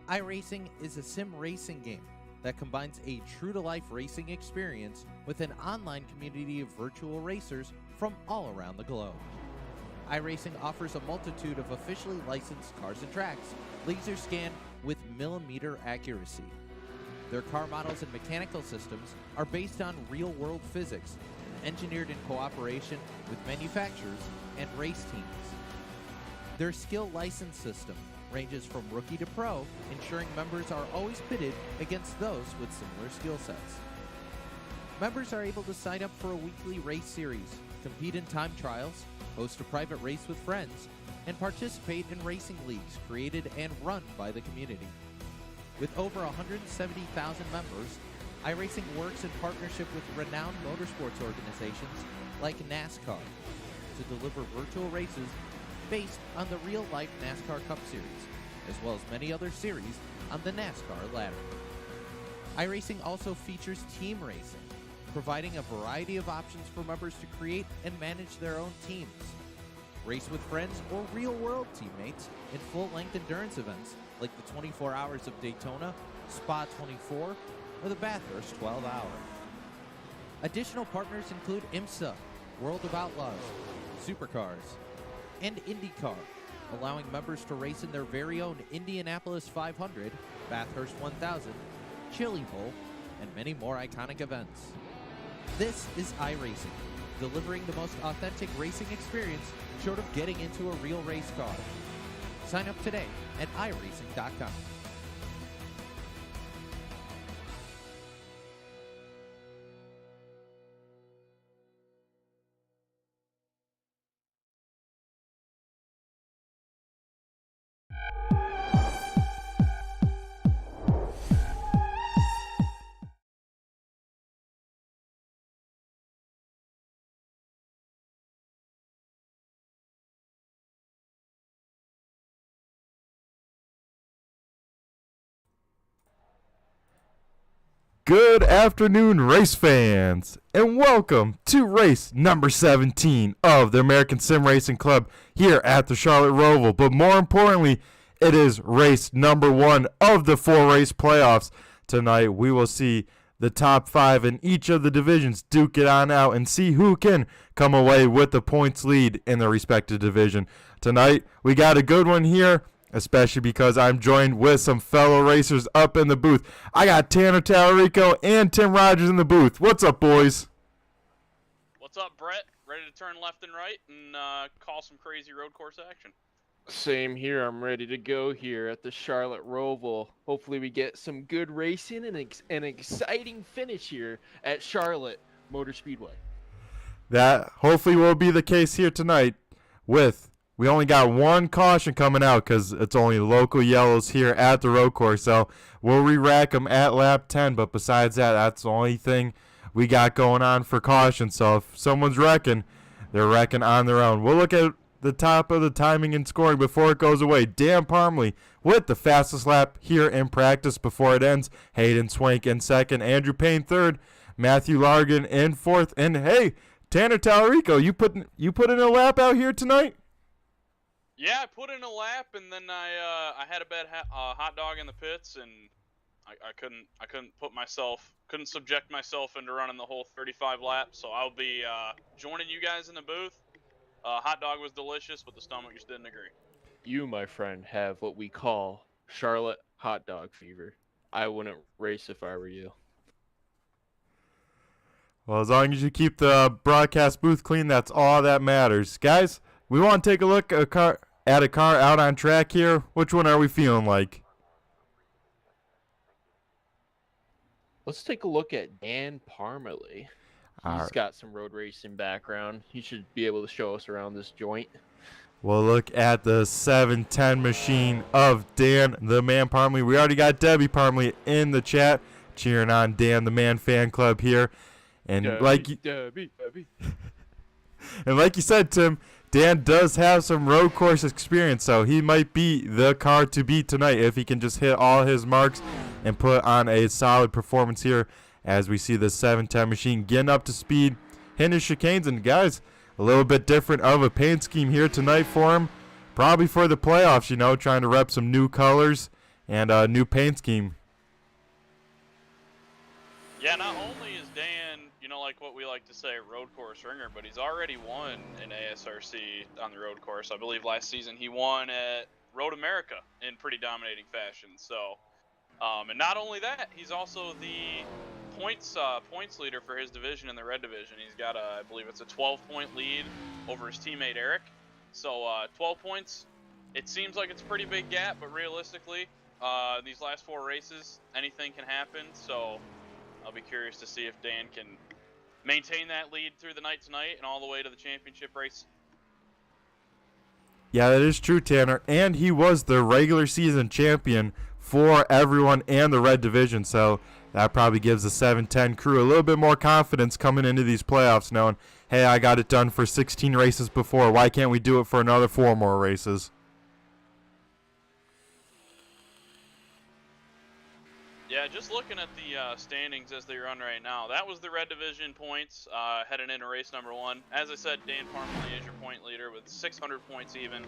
iRacing is a sim racing game that combines a true-to-life racing experience with an online community of virtual racers from all around the globe. iRacing offers a multitude of officially licensed cars and tracks, laser scanned with millimeter accuracy. Their car models and mechanical systems are based on real-world physics, engineered in cooperation with manufacturers and race teams. Their skill license system ranges from rookie to pro, ensuring members are always pitted against those with similar skill sets. Members are able to sign up for a weekly race series, compete in time trials, host a private race with friends, and participate in racing leagues created and run by the community. With over 170,000 members, iRacing works in partnership with renowned motorsports organizations like NASCAR to deliver virtual races based on the real-life NASCAR Cup Series, as well as many other series on the NASCAR ladder. iRacing also features team racing, providing a variety of options for members to create and manage their own teams, race with friends or real-world teammates in full-length endurance events like the 24 Hours of Daytona, Spa 24, or the Bathurst 12 Hour. Additional partners include IMSA, World of Outlaws, Supercars, and IndyCar, allowing members to race in their very own Indianapolis 500, Bathurst 1000, Chili Bowl, and many more iconic events. This is iRacing, delivering the most authentic racing experience short of getting into a real race car. Sign up today at iRacing.com. Good afternoon, race fans, and welcome to race number 17 of the American Sim Racing Club here at the Charlotte ROVAL. But more importantly, it is race number 1 of the 4-race playoffs. Tonight, we will see the top 5 in each of the divisions duke it on out and see who can come away with the points lead in their respective division. Tonight, we got a good one here, especially because I'm joined with some fellow racers up in the booth. I got Tanner Tallarico and Tim Rogers in the booth. What's up, boys? What's up, Brett? Ready to turn left and right and call some crazy road course action? Same here. I'm ready to go here at the Charlotte ROVAL. Hopefully we get some good racing and an exciting finish here at Charlotte Motor Speedway. That hopefully will be the case here tonight. We only got one caution coming out because it's only local yellows here at the road course. So we'll re-rack them at lap 10. But besides that, that's the only thing we got going on for caution. So if someone's wrecking, they're wrecking on their own. We'll look at the top of the timing and scoring before it goes away. Dan Parmley with the fastest lap here in practice before it ends. Hayden Swank in second. Andrew Payne third. Matthew Largan in fourth. And hey, Tanner Tallarico, you put in a lap out here tonight? Yeah, I put in a lap, and then I had a bad hot dog in the pits, and I couldn't subject myself into running the whole 35 laps. So I'll be joining you guys in the booth. Hot dog was delicious, but the stomach just didn't agree. You, my friend, have what we call Charlotte hot dog fever. I wouldn't race if I were you. Well, as long as you keep the broadcast booth clean, that's all that matters. Guys, we want to take a look at a car out on track here. Which one are we feeling like? Let's take a look at Dan Parmley. He's got some road racing background. He should be able to show us around this joint. We'll look at the 710 machine of Dan the Man Parmley. We already got Debbie Parmley in the chat cheering on Dan the Man fan club here. And Debbie. And like you said, Tim, Dan does have some road course experience, so he might be the car to beat tonight if he can just hit all his marks and put on a solid performance here as we see the 710 machine getting up to speed, hitting his chicanes. And guys, a little bit different of a paint scheme here tonight for him, probably for the playoffs, trying to rep some new colors and a new paint scheme. Yeah, not only is Dan, like what we like to say, road course ringer, but he's already won an ASRC on the road course. I believe last season he won at Road America in pretty dominating fashion. So, and not only that, he's also the points leader for his division in the red division. He's got I believe it's a 12-point lead over his teammate Eric. So 12 points. It seems like it's a pretty big gap, but realistically, these last 4 races, anything can happen. So I'll be curious to see if Dan can maintain that lead through the night tonight and all the way to the championship race. Yeah, that is true, Tanner. And he was the regular season champion for everyone and the red division. So that probably gives the 710 crew a little bit more confidence coming into these playoffs, knowing, hey, I got it done for 16 races before. Why can't we do it for another 4 more races? Yeah, just looking at the standings as they run right now, that was the red division points heading into race number 1. As I said, Dan Parmalee is your point leader with 600 points even.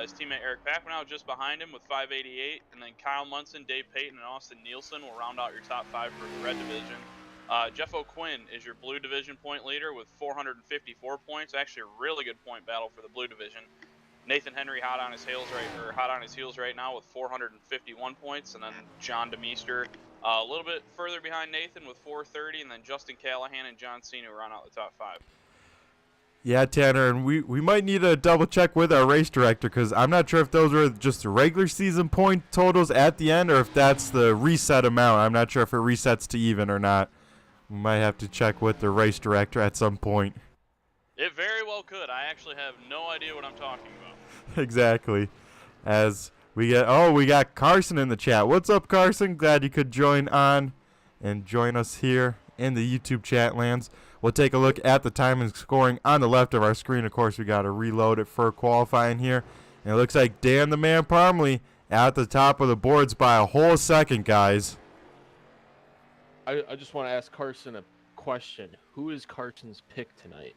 His teammate Eric Papanow just behind him with 588, and then Kyle Munson, Dave Payton, and Austin Nielsen will round out your top 5 for the red division. Jeff O'Quinn is your blue division point leader with 454 points. Actually, a really good point battle for the blue division. Nathan Henry hot on his heels right now with 451 points, and then John DeMeester a little bit further behind Nathan with 430, and then Justin Callahan and John Cena round out the top 5. Yeah, Tanner, and we might need to double check with our race director, because I'm not sure if those were just the regular season point totals at the end or if that's the reset amount. I'm not sure if it resets to even or not. We might have to check with the race director at some point. It very well could. I actually have no idea what I'm talking about. Exactly. As we got Carson in the chat. What's up, Carson? Glad you could join on and join us here in the YouTube chat lands. We'll take a look at the time and scoring on the left of our screen. Of course, we got to reload it for qualifying here. And it looks like Dan the Man Parmalee at the top of the boards by a whole second, guys. I just want to ask Carson a question. Who is Carson's pick tonight?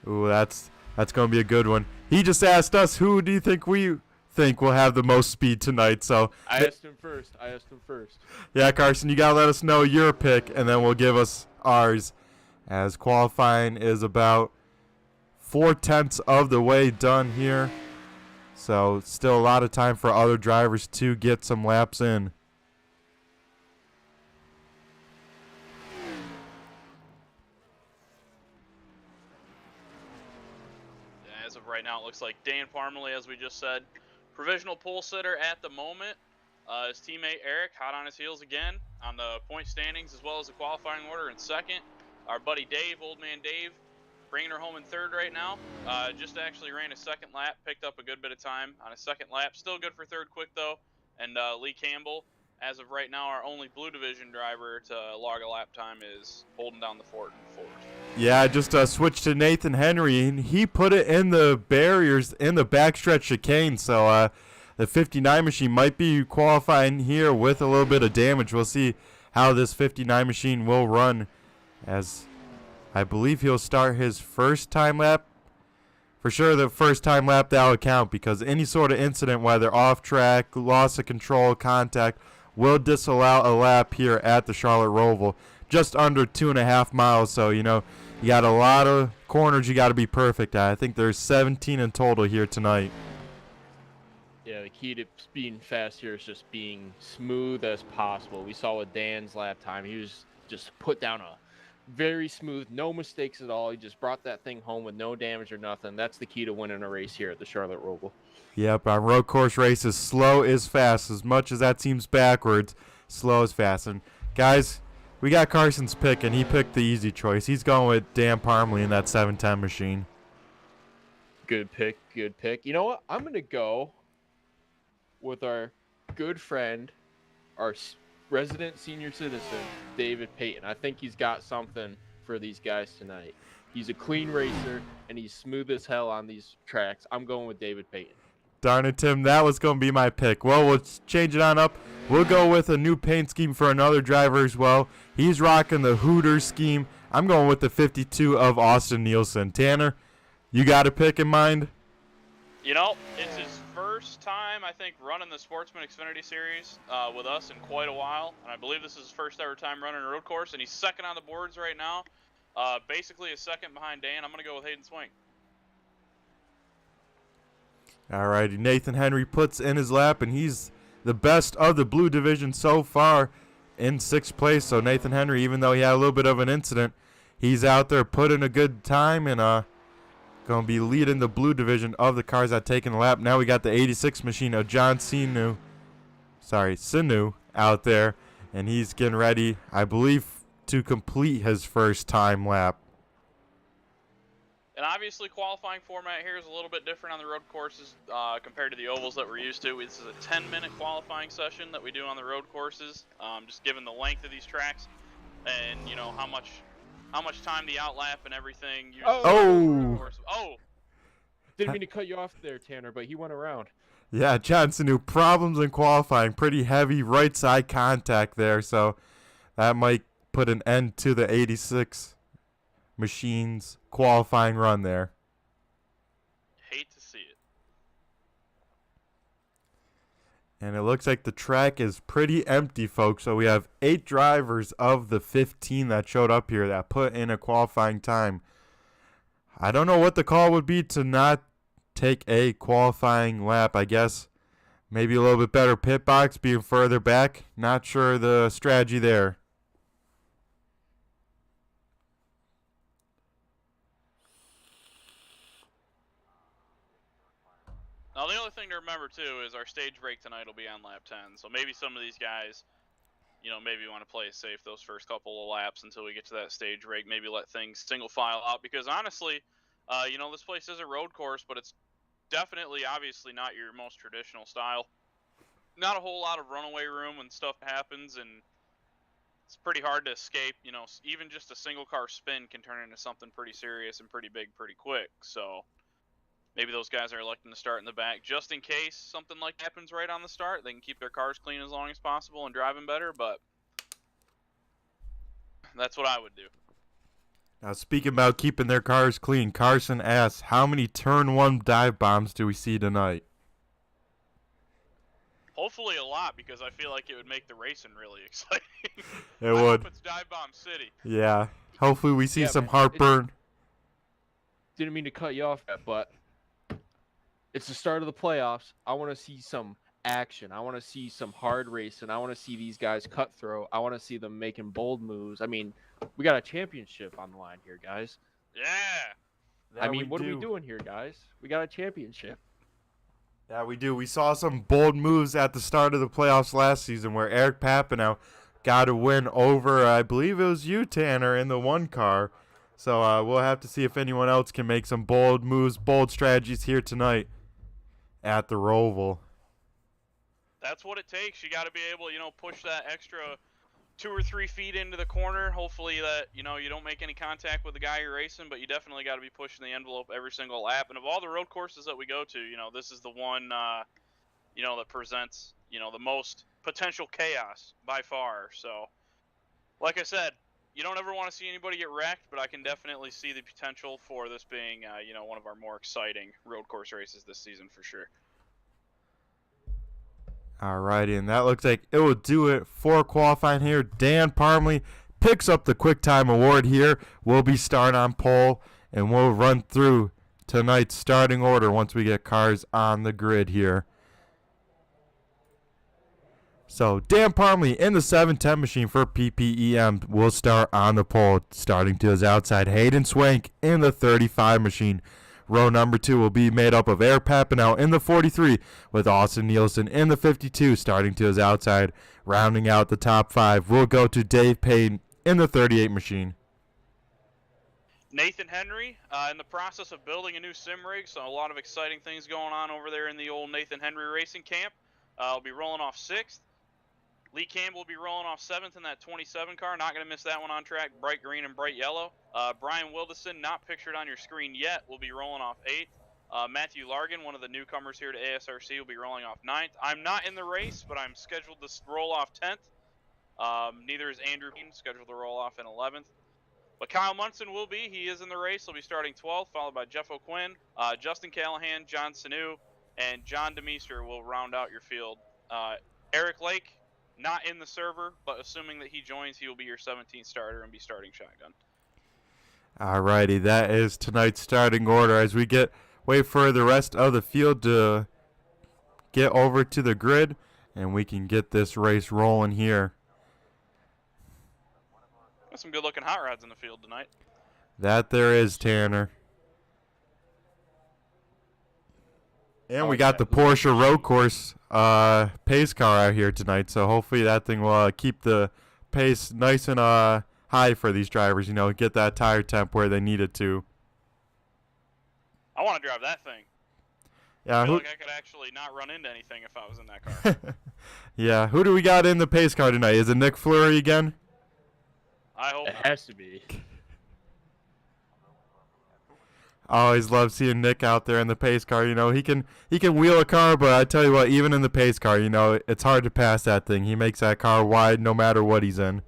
Ooh, that's going to be a good one. He just asked us, who do you think we think will have the most speed tonight? So I asked him first. Yeah, Carson, you got to let us know your pick, and then we'll give us ours, as qualifying is about 4/10 of the way done here. So still a lot of time for other drivers to get some laps in. As of right now, it looks like Dan Parmalee, as we just said, provisional pole sitter at the moment. His teammate Eric, hot on his heels again on the point standings as well as the qualifying order in second. Our buddy Dave, old man Dave, bringing her home in third right now. Just actually ran a second lap, picked up a good bit of time on a second lap. Still good for third quick though. And Lee Campbell, as of right now, our only blue division driver to log a lap time, is holding down the fort in fourth. Yeah, I just switched to Nathan Henry, and he put it in the barriers in the backstretch chicane. So the 59 machine might be qualifying here with a little bit of damage. We'll see how this 59 machine will run, as I believe he'll start his first time lap. For sure, the first time lap that will count, because any sort of incident, whether off track, loss of control, contact, will disallow a lap here at the Charlotte Roval. Just under 2.5 miles, so you got a lot of corners you got to be perfect at. I think there's 17 in total here tonight. Yeah, the key to being fast here is just being smooth as possible. We saw with Dan's lap time, he was just put down a very smooth, no mistakes at all. He just brought that thing home with no damage or nothing. That's the key to winning a race here at the Charlotte Roval. Yep, on road course races, slow is fast. As much as that seems backwards, slow is fast. And guys, we got Carson's pick, and he picked the easy choice. He's going with Dan Parmalee in that 710 machine. Good pick, good pick. You know what? I'm going to go with our good friend, our resident senior citizen, David Payton. I think he's got something for these guys tonight. He's a clean racer, and he's smooth as hell on these tracks. I'm going with David Payton. Darn it, Tim. That was going to be my pick. Well, we'll change it on up. We'll go with a new paint scheme for another driver as well. He's rocking the Hooters scheme. I'm going with the 52 of Austin Nielsen. Tanner, you got a pick in mind? You know, it's his first time, I think, running the Sportsman Xfinity Series with us in quite a while. And I believe this is his first ever time running a road course. And he's second on the boards right now. Basically a second behind Dan. I'm going to go with Hayden Swink. All righty, Nathan Henry puts in his lap, and he's the best of the blue division so far in 6th place. So Nathan Henry, even though he had a little bit of an incident, he's out there putting a good time and going to be leading the blue division of the cars that taking a lap. Now we got the 86 machine of John Sinu out there, and he's getting ready, I believe, to complete his first time lap. And obviously, qualifying format here is a little bit different on the road courses compared to the ovals that we're used to. This is a 10-minute qualifying session that we do on the road courses, just given the length of these tracks and, you know, how much time the outlap and everything uses. Oh! Didn't mean to cut you off there, Tanner, but he went around. Yeah, Johnson knew problems in qualifying. Pretty heavy right side contact there, so that might put an end to the 86 machine's qualifying run there. Hate to see it. And it looks like the track is pretty empty, folks. So we have 8 drivers of the 15 that showed up here that put in a qualifying time. I don't know what the call would be to not take a qualifying lap. I guess maybe a little bit better pit box, being further back. Not sure the strategy there. Now, the other thing to remember, too, is our stage break tonight will be on lap 10. So maybe some of these guys, you know, maybe want to play it safe those first couple of laps until we get to that stage break. Maybe let things single file out. Because, honestly, you know, this place is a road course, but it's definitely, obviously, not your most traditional style. Not a whole lot of runaway room when stuff happens, and it's pretty hard to escape. You know, even just a single car spin can turn into something pretty serious and pretty big pretty quick. So maybe those guys are electing to start in the back just in case something like happens right on the start. They can keep their cars clean as long as possible and driving better, but that's what I would do. Now, speaking about keeping their cars clean, Carson asks, how many turn 1 dive bombs do we see tonight? Hopefully a lot, because I feel like it would make the racing really exciting. It would. Hope it's Dive Bomb City. Yeah. Hopefully we see some man, heartburn. Didn't mean to cut you off, but it's the start of the playoffs. I want to see some action. I want to see some hard racing. I want to see these guys cutthroat. I want to see them making bold moves. I mean, we got a championship on the line here, guys. Yeah. I mean, what are we doing here, guys? We got a championship. Yeah, we do. We saw some bold moves at the start of the playoffs last season where Eric Papineau got a win over, I believe it was you, Tanner, in the 1 car. So we'll have to see if anyone else can make some bold moves, bold strategies here tonight at the ROVAL. That's what it takes. You got to be able, you know, push that extra 2 or 3 feet into the corner. Hopefully that, you know, you don't make any contact with the guy you're racing, but you definitely got to be pushing the envelope every single lap. And of all the road courses that we go to, you know, this is the one, you know, that presents, you know, the most potential chaos by far. So, like I said, you don't ever want to see anybody get wrecked, but I can definitely see the potential for this being, you know, one of our more exciting road course races this season for sure. Alrighty, and that looks like it will do it for qualifying here. Dan Parmley picks up the Quick Time Award here. We'll be starting on pole, and we'll run through tonight's starting order once we get cars on the grid here. So Dan Parmley in the 710 machine for PPEM will start on the pole, starting to his outside. Hayden Swank in the 35 machine. Row number 2 will be made up of Eric Papineau in the 43 with Austin Nielsen in the 52 starting to his outside. Rounding out the top 5, we'll go to Dave Payton in the 38 machine. Nathan Henry in the process of building a new sim rig, so a lot of exciting things going on over there in the old Nathan Henry Racing Camp. I'll be rolling off 6th. Lee Campbell will be rolling off 7th in that 27 car. Not going to miss that one on track. Bright green and bright yellow. Brian Wildison, not pictured on your screen yet, will be rolling off 8th. Matthew Largan, one of the newcomers here to ASRC, will be rolling off 9th. I'm not in the race, but I'm scheduled to roll off 10th. Neither is Andrew Bean, scheduled to roll off in 11th. But Kyle Munson will be. He is in the race. He'll be starting 12th, followed by Jeff O'Quinn, Justin Callahan, John Sanu, and John DeMeester will round out your field. Eric Lake, not in the server, but assuming that he joins, he will be your 17th starter and be starting shotgun. Alrighty, that is tonight's starting order as we wait for the rest of the field to get over to the grid, and we can get this race rolling here. Got some good-looking hot rods in the field tonight. That there is, Tanner. And we got the Porsche Road Course pace car out here tonight, so hopefully that thing will keep the pace nice and high for these drivers, get that tire temp where they need it to. I want to drive that thing. Yeah, I feel like I could actually not run into anything if I was in that car. Yeah, who do we got in the pace car tonight? Is it Nick Fleury again? I hope It has to be. I always love seeing Nick out there in the pace car. He can wheel a car, but I tell you what, even in the pace car, it's hard to pass that thing. He makes that car wide no matter what he's in.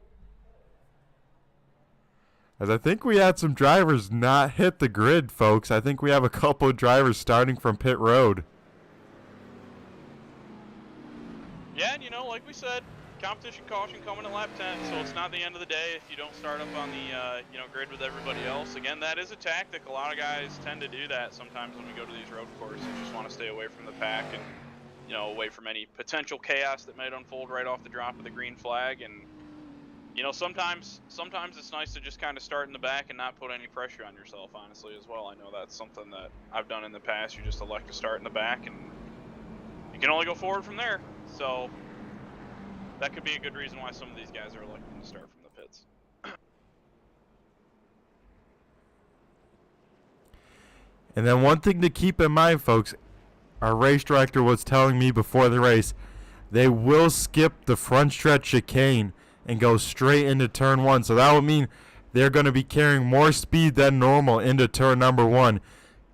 As I think we had some drivers not hit the grid, folks. I think we have a couple of drivers starting from pit road. Yeah, and like we said, competition caution coming at lap 10, so it's not the end of the day if you don't start up on the grid with everybody else. Again, that is a tactic. A lot of guys tend to do that sometimes when we go to these road courses. You just want to stay away from the pack and away from any potential chaos that might unfold right off the drop of the green flag. And sometimes it's nice to just kind of start in the back and not put any pressure on yourself, honestly, as well. I know that's something that I've done in the past. You just elect to start in the back and you can only go forward from there. So that could be a good reason why some of these guys are electing to start from the pits. And then one thing to keep in mind, folks, our race director was telling me before the race, they will skip the front stretch chicane and go straight into turn 1. So that would mean they're going to be carrying more speed than normal into turn number 1.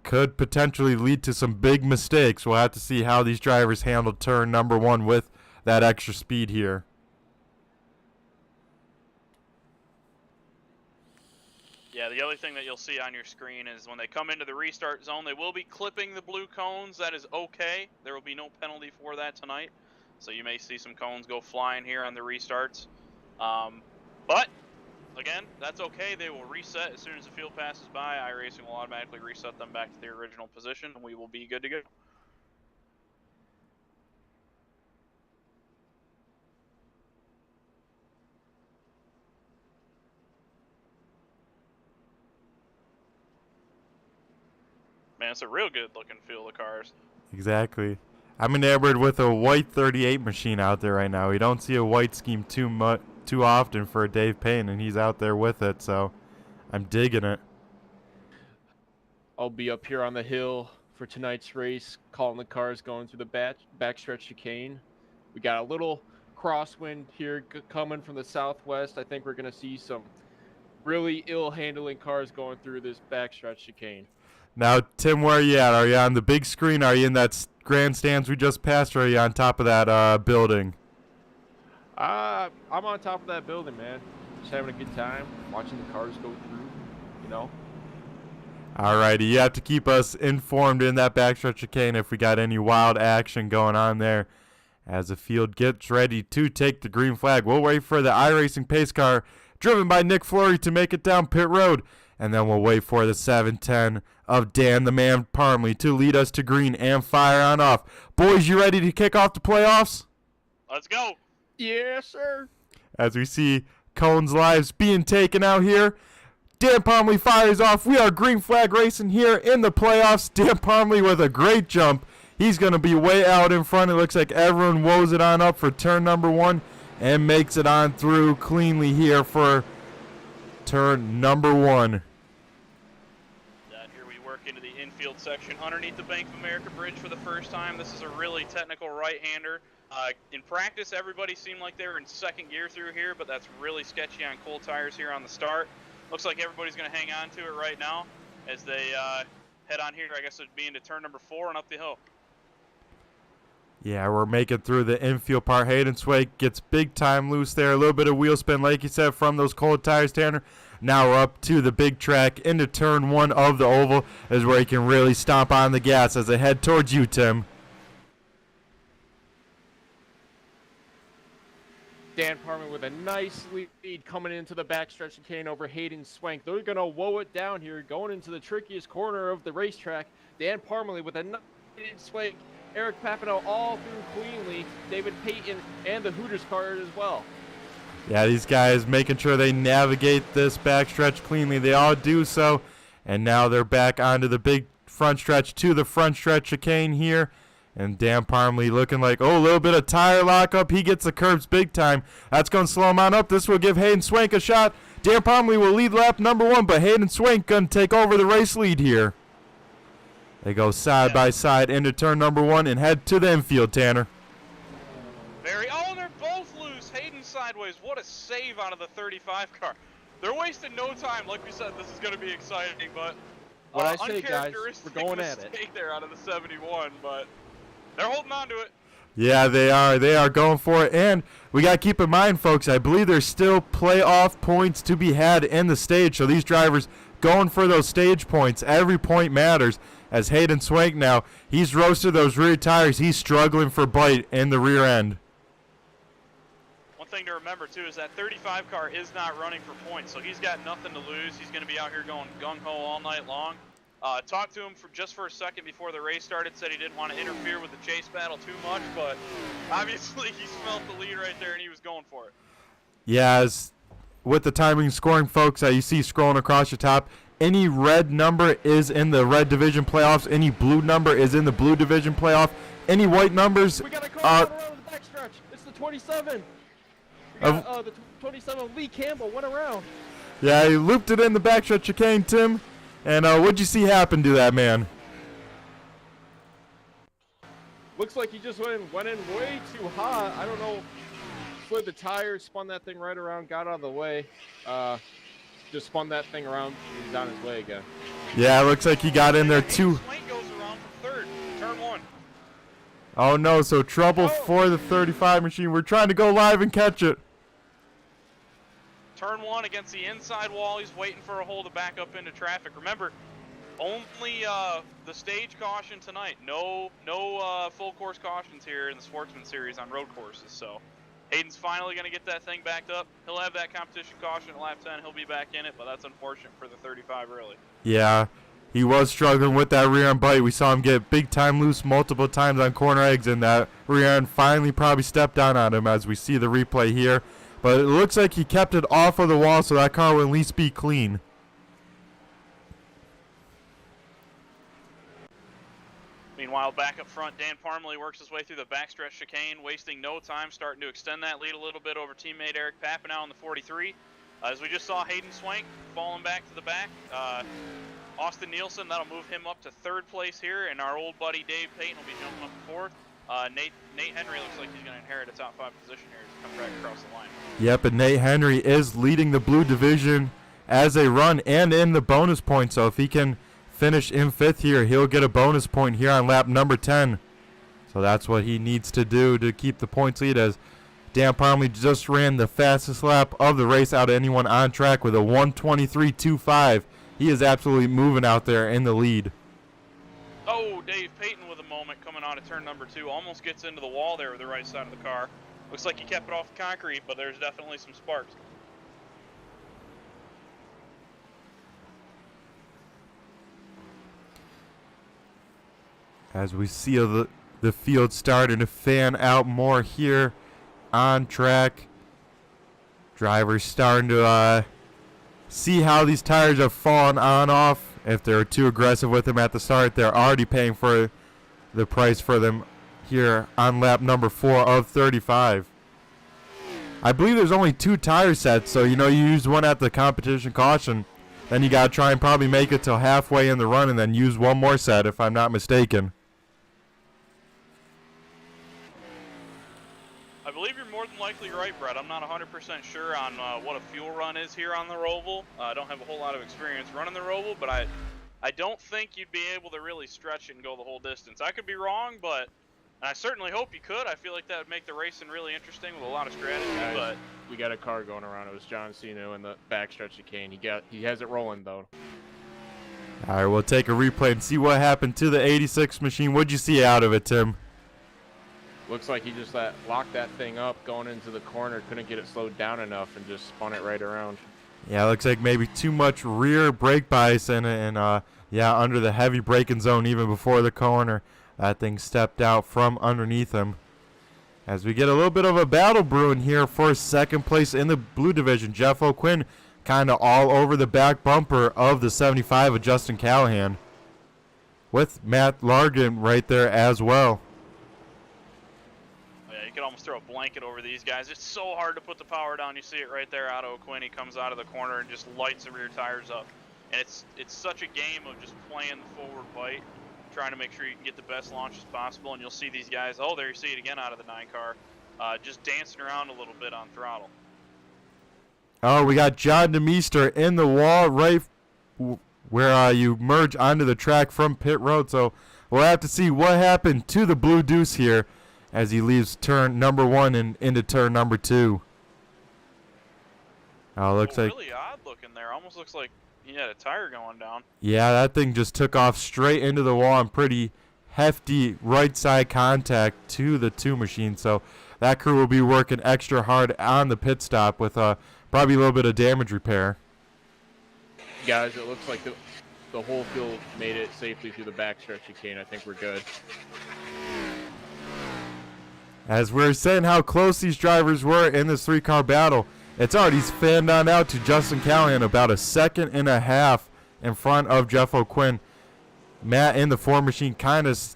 Could potentially lead to some big mistakes. We'll have to see how these drivers handle turn number 1 with that extra speed here. Yeah, the other thing that you'll see on your screen is when they come into the restart zone, they will be clipping the blue cones. That is okay. There will be no penalty for that tonight. So you may see some cones go flying here on the restarts. But, again, that's okay. They will reset as soon as the field passes by. iRacing will automatically reset them back to their original position, and we will be good to go. Man, it's a real good looking field of cars. Exactly. I'm enamored with a white 38 machine out there right now. We don't see a white scheme too often for Dave Payne, and he's out there with it, so I'm digging it. I'll be up here on the hill for tonight's race, calling the cars going through the backstretch chicane. We got a little crosswind here coming from the southwest. I think we're going to see some really ill-handling cars going through this backstretch chicane. Now, Tim, where are you at? Are you on the big screen? Are you in that grandstands we just passed, or are you on top of that building? I'm on top of that building, man. Just having a good time, watching the cars go through, Alrighty, you have to keep us informed in that backstretch chicane if we got any wild action going on there. As the field gets ready to take the green flag, we'll wait for the iRacing pace car driven by Nick Fleury to make it down pit road. And then we'll wait for the 710 of Dan the Man Parmley to lead us to green and fire on off. Boys, you ready to kick off the playoffs? Let's go. Yes, sir. As we see Cone's lives being taken out here, Dan Parmley fires off. We are green flag racing here in the playoffs. Dan Parmley with a great jump. He's going to be way out in front. It looks like everyone woes it on up for turn number 1 and makes it on through cleanly here for turn number 1. Into the infield section underneath the Bank of America bridge for the first time. This is a really technical right-hander. In practice, everybody seemed like they were in second gear through here, but that's really sketchy on cold tires here on the start. Looks like everybody's going to hang on to it right now as they head on here. I guess it'd be into turn number 4 and up the hill. Yeah, we're making through the infield part. Hayden Sway gets big time loose there. A little bit of wheel spin, like you said, from those cold tires, Tanner. Now we're up to the big track into turn 1 of the oval is where he can really stomp on the gas as they head towards you, Tim. Dan Parman with a nice lead coming into the backstretch chicane over Hayden Swank. They're going to woe it down here, going into the trickiest corner of the racetrack. Dan Parmalee with a nice Swank. Eric Papineau all through cleanly. David Payton and the Hooters car as well. Yeah, these guys making sure they navigate this backstretch cleanly. They all do so. And now they're back onto the big front stretch to the front stretch chicane here. And Dan Parmalee looking like, a little bit of tire lockup. He gets the curbs big time. That's going to slow him on up. This will give Hayden Swank a shot. Dan Parmalee will lead lap number 1, but Hayden Swank going to take over the race lead here. They go side by side into turn number 1 and head to the infield, Tanner. They're both loose. Hayden sideways. What a save out of the 35 car. They're wasting no time. Like we said, this is going to be exciting, but what I say, guys, we're going at it. There out of the 71, but they're holding on to it. Yeah, they are. They are going for it. And we got to keep in mind, folks, I believe there's still playoff points to be had in the stage. So these drivers going for those stage points. Every point matters. As Hayden Swank now, he's roasted those rear tires. He's struggling for bite in the rear end. One thing to remember, too, is that 35 car is not running for points. So he's got nothing to lose. He's going to be out here going gung-ho all night long. Talked to him for a second before the race started, said he didn't want to interfere with the chase battle too much, but obviously he smelled the lead right there and he was going for it. Yeah, as with the timing and scoring, folks, you see scrolling across your top, any red number is in the red division playoffs, any blue number is in the blue division playoff, any white numbers we got a car around the backstretch. It's the 27. We got the 27, Lee Campbell went around. Yeah, he looped it in the backstretch chicane, Tim. And what'd you see happen to that man? Looks like he just went in way too hot. I don't know. Slid the tires, spun that thing right around, got out of the way. Just spun that thing around. He's on his way again. Yeah, it looks like he got in there too. Swank goes around from third, turn 1. Oh no, so trouble for the 35 machine. We're trying to go live and catch it. Turn 1 against the inside wall. He's waiting for a hole to back up into traffic. Remember, only the stage caution tonight. No full course cautions here in the Sportsman Series on road courses. So Hayden's finally going to get that thing backed up. He'll have that competition caution at lap 10. He'll be back in it, but that's unfortunate for the 35 really. Yeah, he was struggling with that rear end bite. We saw him get big time loose multiple times on corner eggs, and that rear end finally probably stepped down on him as we see the replay here. But it looks like he kept it off of the wall, so that car will at least be clean. Meanwhile, back up front, Dan Parmalee works his way through the backstretch chicane, wasting no time, starting to extend that lead a little bit over teammate Eric Papineau in the 43. As we just saw Hayden Swank falling back to the back. Austin Nielsen, that'll move him up to 3rd place here, and our old buddy Dave Payton will be jumping up to 4th. Nate Henry looks like he's going to inherit a top 5 position here to come right across the line. Yep, and Nate Henry is leading the blue division as they run and in the bonus point. So if he can finish in 5th here, he'll get a bonus point here on lap number 10. So that's what he needs to do to keep the points lead, as Dan Parmalee just ran the fastest lap of the race out of anyone on track with a 1:23.25. He is absolutely moving out there in the lead. Oh, Dave Payton with a moment coming on to turn number 2. Almost gets into the wall there with the right side of the car. Looks like he kept it off the concrete, but there's definitely some sparks. As we see the field starting to fan out more here on track. Drivers starting to see how these tires have fallen on off. If they're too aggressive with them at the start, they're already paying for the price for them here on lap number 4 of 35. I believe there's only 2 tire sets, so you use one at the competition caution. Then you got to try and probably make it till halfway in the run and then use one more set, if I'm not mistaken. I believe you're more than likely right, Brett. I'm not 100% sure on what a fuel run is here on the ROVAL. I don't have a whole lot of experience running the ROVAL, but I don't think you'd be able to really stretch it and go the whole distance. I could be wrong, but And I certainly hope he could. I feel like that would make the racing really interesting with a lot of strategy. Guys, but we got a car going around. It was John Cena in the backstretch chicane. He has it rolling though. All right, we'll take a replay and see what happened to the 86 machine. What'd you see out of it, Tim? Looks like he just locked that thing up going into the corner. Couldn't get it slowed down enough and just spun it right around. Yeah, looks like maybe too much rear brake bias in it, and yeah, under the heavy braking zone even before the corner. That thing stepped out from underneath him. As we get a little bit of a battle brewing here for second place in the blue division. Jeff O'Quinn kind of all over the back bumper of the 75 of Justin Callahan, with Matt Largan right there as well. yeah, you could almost throw a blanket over these guys. It's so hard to put the power down. You see it right there out of O'Quinn. He comes out of the corner and just lights the rear tires up. And it's such a game of just playing the forward bite, trying to make sure you can get the best launch as possible. And you'll see these guys, oh, there you see it again out of the 9 car, just dancing around a little bit on throttle. Oh, we got John DeMeester in the wall right where you merge onto the track from pit road. So we'll have to see what happened to the Blue Deuce here as he leaves turn number 1 and into turn number 2. Oh, looks like really odd looking there. Almost looks like he had a tire going down. yeah, that thing just took off straight into the wall and pretty hefty right side contact to the 2 machine. So that crew will be working extra hard on the pit stop with probably a little bit of damage repair. Guys, it looks like the whole field made it safely through the backstretch chicane. I think we're good. As we're saying how close these drivers were in this 3-car battle, it's already fanned on out to Justin Callahan about a second and a half in front of Jeff O'Quinn. Matt in the 4 machine kind of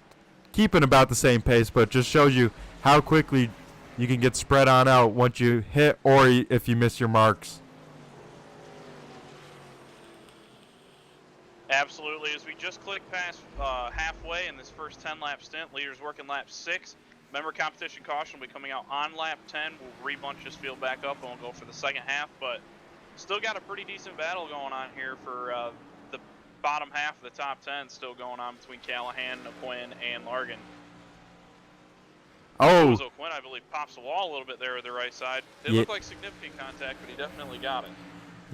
keeping about the same pace, but just shows you how quickly you can get spread on out once you hit or if you miss your marks. Absolutely. As we just click past halfway in this first 10-lap stint, leaders working lap 6. Remember, competition caution will be coming out on lap 10. We'll rebunch this field back up and we'll go for the second half, but still got a pretty decent battle going on here for the bottom half of the top 10 still going on between Callahan, O'Quinn, and Largan. Oh, O'Quinn, I believe, pops the wall a little bit there with the right side. It looked like significant contact, but he definitely got it.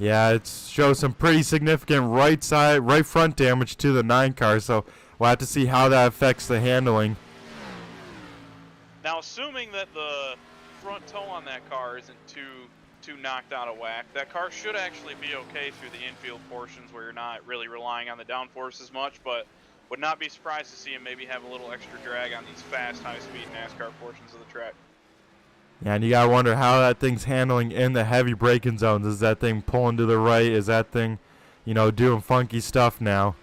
yeah, it shows some pretty significant right front damage to the 9 car, so we'll have to see how that affects the handling. Now, assuming that the front toe on that car isn't too knocked out of whack, that car should actually be okay through the infield portions where you're not really relying on the downforce as much, but would not be surprised to see him maybe have a little extra drag on these fast, high-speed NASCAR portions of the track. Yeah, and you got to wonder how that thing's handling in the heavy braking zones. Is that thing pulling to the right? Is that thing, doing funky stuff now?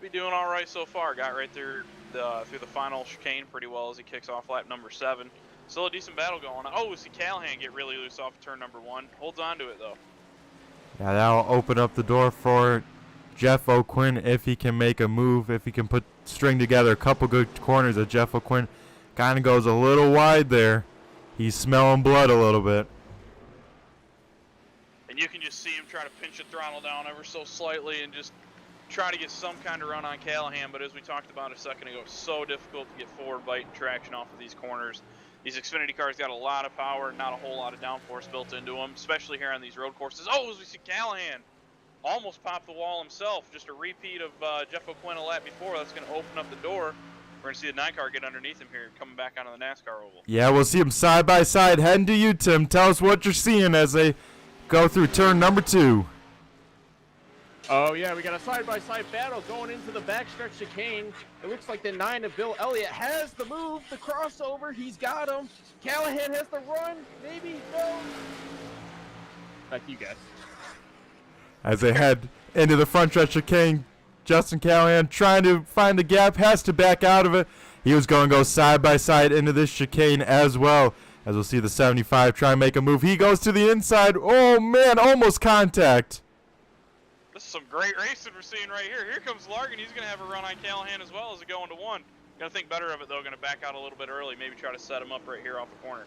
Be doing all right so far. Got right there through the final chicane pretty well as he kicks off lap number 7. Still a decent battle going on. Oh, we see Callahan get really loose off of turn number 1. Holds on to it though. Yeah, that'll open up the door for Jeff O'Quinn if he can make a move, if he can string together a couple good corners. Of Jeff O'Quinn kind of goes a little wide there. He's smelling blood a little bit. And you can just see him try to pinch the throttle down ever so slightly and just try to get some kind of run on Callahan, but as we talked about a second ago, it's so difficult to get forward bite and traction off of these corners. These Xfinity cars got a lot of power, not a whole lot of downforce built into them, especially here on these road courses. Oh, as we see Callahan almost pop the wall himself. Just a repeat of Jeff O'Quinn a lap before. That's going to open up the door. We're going to see the 9 car get underneath him here, coming back onto the NASCAR oval. Yeah, we'll see them side by side. Heading to you, Tim. Tell us what you're seeing as they go through turn number 2. Oh, yeah, we got a side-by-side battle going into the backstretch chicane. It looks like the 9 of Bill Elliott has the move, the crossover. He's got him. Callahan has the run. Maybe, no. Back to you guys. As they head into the front stretch chicane, Justin Callahan trying to find the gap, has to back out of it. He was going to go side-by-side into this chicane as well. As we'll see the 75 try and make a move. He goes to the inside. Oh, man, almost contact. This is some great racing we're seeing right here. Here comes Largan. He's going to have a run on Callahan as well as it going to 1. Going to think better of it, though. Going to back out a little bit early. Maybe try to set him up right here off the corner.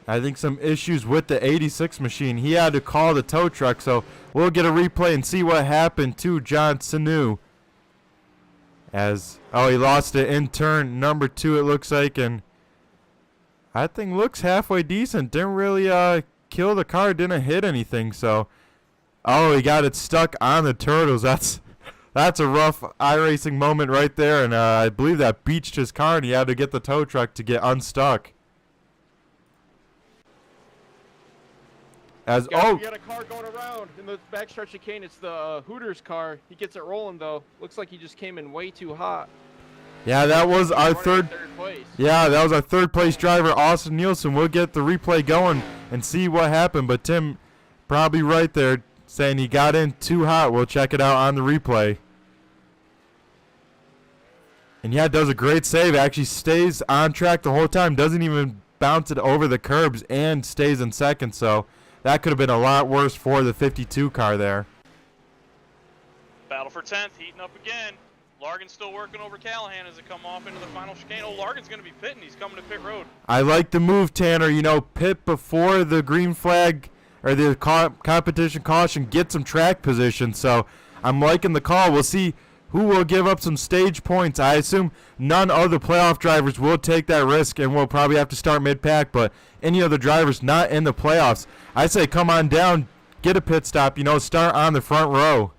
I think some issues with the 86 machine. He had to call the tow truck, so we'll get a replay and see what happened to John Sanu. He lost it in turn number 2, it looks like, and I think looks halfway decent. Didn't really kill the car, didn't hit anything, so. Oh, he got it stuck on the turtles. That's a rough iRacing moment right there, and I believe that beached his car, and he had to get the tow truck to get unstuck. We got a car going around in the backstretch chicane. It's the Hooters car. He gets it rolling though. Looks like he just came in way too hot. Yeah, that was our third place. Yeah, that was our third place driver, Austin Nielsen. We'll get the replay going and see what happened. But Tim, probably right there, saying he got in too hot. We'll check it out on the replay. And yeah, does a great save. Actually stays on track the whole time. Doesn't even bounce it over the curbs and stays in second. So that could have been a lot worse for the 52 car there. Battle for 10th, heating up again. Largan's still working over Callahan as they come off into the final chicane. Oh, Largan's going to be pitting. He's coming to pit road. I like the move, Tanner. You know, pit before the green flag or the competition caution, get some track position. So I'm liking the call. We'll see who will give up some stage points. I assume none of the playoff drivers will take that risk and will probably have to start mid-pack. But any of the drivers not in the playoffs, I say come on down, get a pit stop, you know, start on the front row.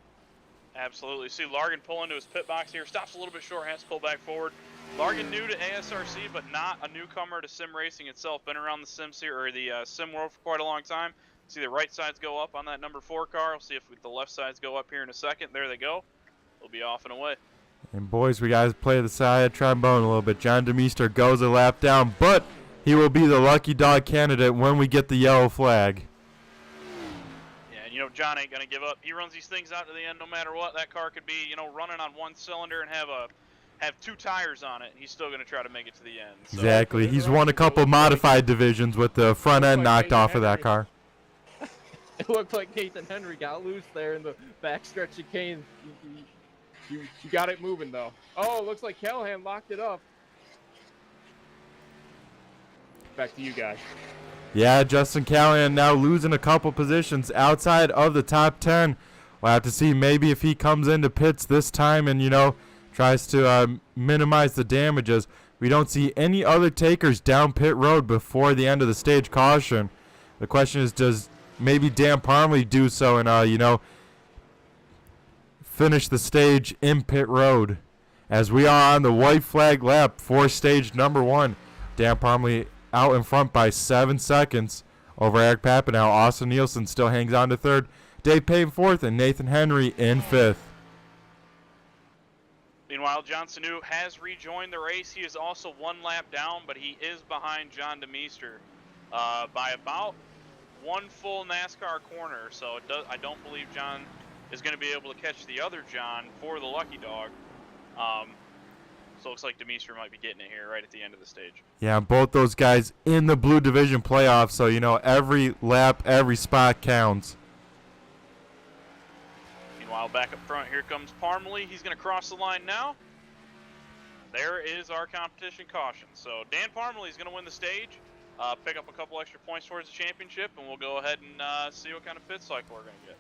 Absolutely. See Largan pull into his pit box here. Stops a little bit short, has to pull back forward. Largan new to ASRC, but not a newcomer to sim racing itself. Been around the sim world for quite a long time. See the right sides go up on that number 4 car. We'll see if the left sides go up here in a second. There they go. They'll be off and away. And boys, we guys play the side trombone a little bit. John DeMeester goes a lap down, but he will be the lucky dog candidate when we get the yellow flag. You know, John ain't going to give up. He runs these things out to the end no matter what. That car could be, you know, running on one cylinder and have 2 tires on it, and he's still going to try to make it to the end. So. Exactly. He's won a couple modified divisions with the front end knocked off of that car. It looked like Nathan Henry got loose there in the backstretch chicane. You got it moving, though. Oh, it looks like Callahan locked it up. Back to you guys. Yeah, Justin Callahan now losing a couple positions outside of the top 10. We'll have to see maybe if he comes into pits this time and, you know, tries to minimize the damages. We don't see any other takers down pit road before the end of the stage caution. The question is, does maybe Dan Parmley do so and, you know, finish the stage in pit road? As we are on the white flag lap for stage number 1. Dan Parmley out in front by 7 seconds over Eric Papinow. Austin Nielsen still hangs on to 3rd. Dave Payne 4th and Nathan Henry in 5th. Meanwhile, John Sanu has rejoined the race. He is also 1 lap down, but he is behind John DeMeester by about 1 full NASCAR corner. So I don't believe John is going to be able to catch the other John for the lucky dog. So it looks like DeMeester might be getting it here right at the end of the stage. Yeah, both those guys in the Blue Division playoffs, so, you know, every lap, every spot counts. Meanwhile, back up front, here comes Parmley. He's going to cross the line now. There is our competition caution. So Dan Parmley is going to win the stage, pick up a couple extra points towards the championship, and we'll go ahead and see what kind of pit cycle we're going to get.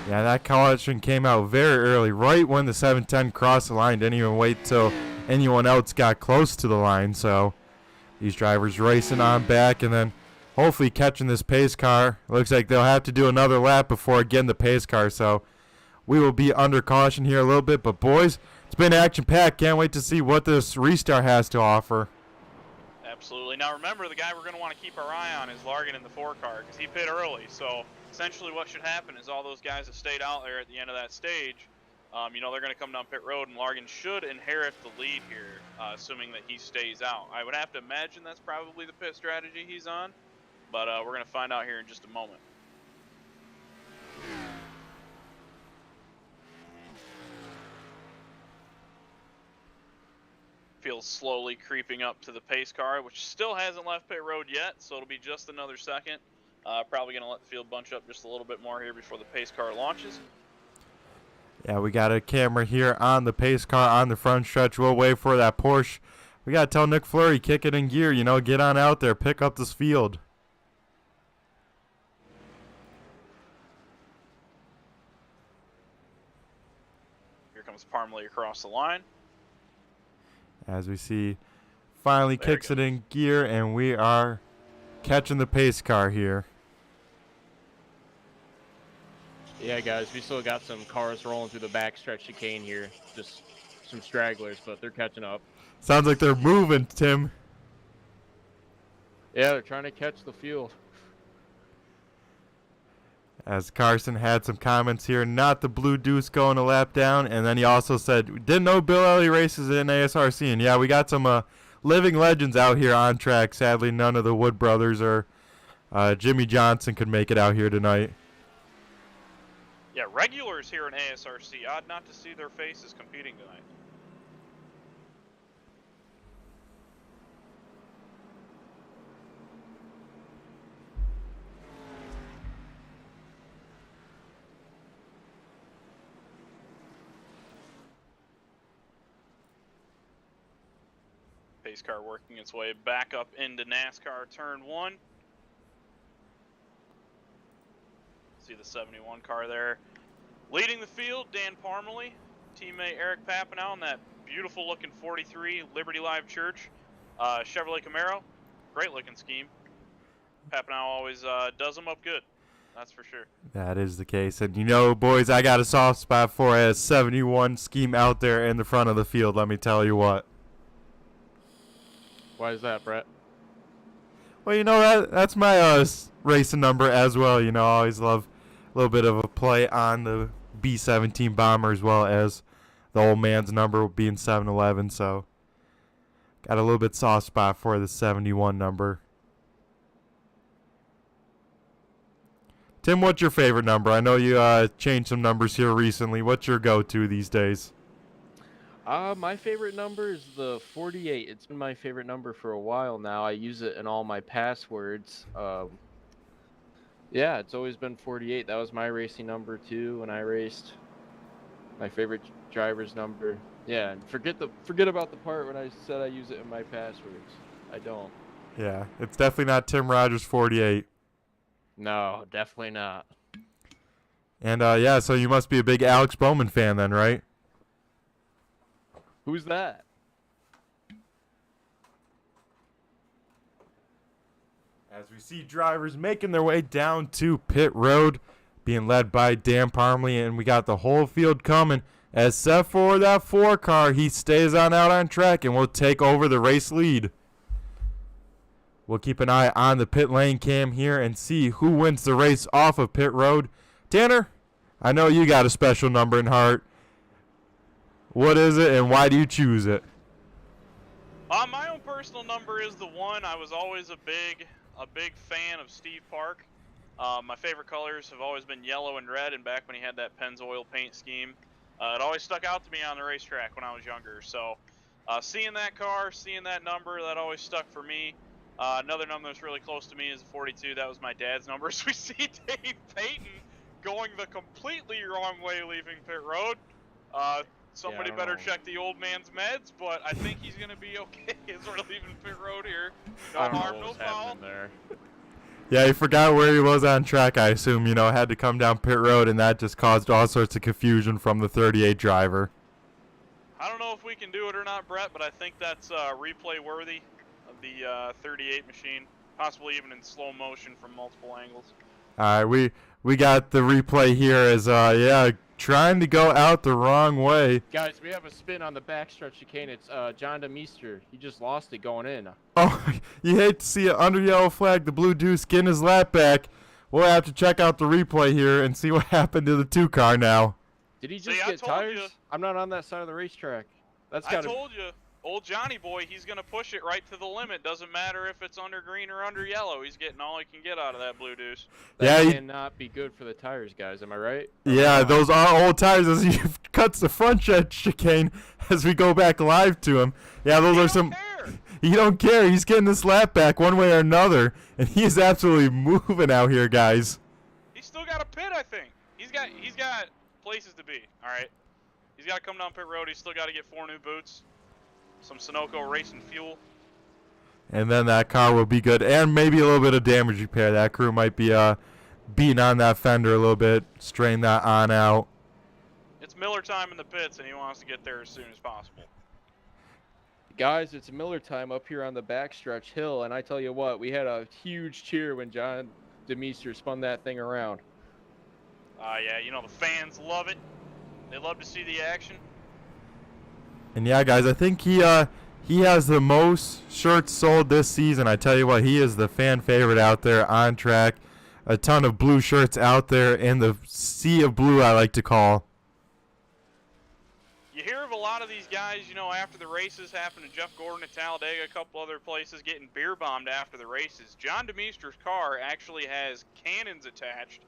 Yeah, that caution came out very early, right when the 710 crossed the line. Didn't even wait till anyone else got close to the line. So these drivers racing on back and then hopefully catching this pace car. Looks like they'll have to do another lap before getting the pace car. So we will be under caution here a little bit. But boys, it's been action-packed. Can't wait to see what this restart has to offer. Absolutely. Now remember, the guy we're going to want to keep our eye on is Largan in the 4 car because he pit early. So essentially what should happen is all those guys that stayed out there at the end of that stage, you know, they're going to come down pit road, and Largan should inherit the lead here, assuming that he stays out. I would have to imagine that's probably the pit strategy he's on, but we're going to find out here in just a moment. Feels slowly creeping up to the pace car, which still hasn't left pit road yet, so it'll be just another second. Probably going to let the field bunch up just a little bit more here before the pace car launches. Yeah, we got a camera here on the pace car on the front stretch. We'll wait for that Porsche. We got to tell Nick Fleury, kick it in gear, you know, get on out there, pick up this field. comes Parmalee across the line. As we see, finally There it kicks it in gear, and we are catching the pace car here. Yeah, guys, we still got some cars rolling through the backstretch chicane here. Just some stragglers, but they're catching up. Sounds like they're moving, Tim. Yeah, they're trying to catch the field. As Carson had some comments here, not the Blue Deuce going a lap down, and then he also said, didn't know Bill Ellie races in ASRC, and yeah, we got some living legends out here on track. Sadly, none of the Wood brothers or Jimmy Johnson could make it out here tonight. Yeah, regulars here in ASRC. Odd not to see their faces competing tonight. Pace car working its way back up into NASCAR Turn 1. See the 71 car there. Leading the field, Dan Parmalee. Teammate Eric Papanow in that beautiful looking 43 Liberty Live Church Chevrolet Camaro. Great looking scheme. Papanow always does them up good. That's for sure. That is the case. And you know, boys, I got a soft spot for a 71 scheme out there in the front of the field, let me tell you what. Why is that, Brett? Well, you know, that's my racing number as well. You know, I always love a little bit of a play on the B-17 bomber as well as the old man's number being 711. So got a little bit soft spot for the 71 number. Tim, what's your favorite number? I know you changed some numbers here recently. What's your go-to these days? My favorite number is the 48. It's been my favorite number for a while now. I use it in all my passwords. Yeah, it's always been 48. That was my racing number too when I raced. My favorite driver's number. Yeah, and forget about the part when I said I use it in my passwords. I don't. Yeah, it's definitely not Tim Rogers 48. No, definitely not. And yeah, so you must be a big Alex Bowman fan then, right? Who's that? As we see drivers making their way down to pit road, being led by Dan Parmalee, and we got the whole field coming. As set for that 4 car, he stays on out on track and will take over the race lead. We'll keep an eye on the pit lane cam here and see who wins the race off of pit road. Tanner, I know you got a special number in heart. What is it, and why do you choose it? My own personal number is the 1. I was always a big fan of Steve Park. My favorite colors have always been yellow and red, and back when he had that Pennzoil paint scheme, it always stuck out to me on the racetrack when I was younger. So seeing that car, seeing that number, that always stuck for me. Another number that's really close to me is 42. That was my dad's number. So we see Dave Payton going the completely wrong way leaving pit road. Somebody better check the old man's meds, but I think he's going to be okay as we're leaving pit road here. No harm, no foul. There. Yeah, he forgot where he was on track, I assume. You know, had to come down pit road, and that just caused all sorts of confusion from the 38 driver. I don't know if we can do it or not, Brett, but I think that's replay worthy of the 38 machine, possibly even in slow motion from multiple angles. All right, we got the replay here as, yeah, trying to go out the wrong way. Guys, we have a spin on the backstretch chicane. It's John DeMeester. He just lost it going in. Oh, you hate to see it under yellow flag. The Blue Deuce getting his lap back. We'll have to check out the replay here and see what happened to the 2 car now. Did he just get tires? I'm not on that side of the racetrack. That's got. I told you. Old Johnny boy, he's going to push it right to the limit. Doesn't matter if it's under green or under yellow. He's getting all he can get out of that Blue Deuce. That cannot be good for the tires, guys. Am I right? Yeah, those are old tires as he cuts the front chicane as we go back live to him. Yeah, those are some... He don't care. He's getting this lap back one way or another, and he is absolutely moving out here, guys. He's still got a pit, I think. He's got places to be, all right? He's got to come down pit road. He's still got to get 4 new boots. Some Sunoco racing fuel. And then that car will be good. And maybe a little bit of damage repair. That crew might be beating on that fender a little bit. Strain that on out. It's Miller time in the pits, and he wants to get there as soon as possible. Guys, it's Miller time up here on the backstretch hill, and I tell you what, we had a huge cheer when John DeMeester spun that thing around. Yeah, you know, the fans love it. They love to see the action. And yeah, guys, I think he has the most shirts sold this season. I tell you what, he is the fan favorite out there on track. A ton of blue shirts out there in the sea of blue, I like to call. You hear of a lot of these guys, you know, after the races happen to Jeff Gordon at Talladega, a couple other places, getting beer bombed after the races. John DeMeester's car actually has cannons attached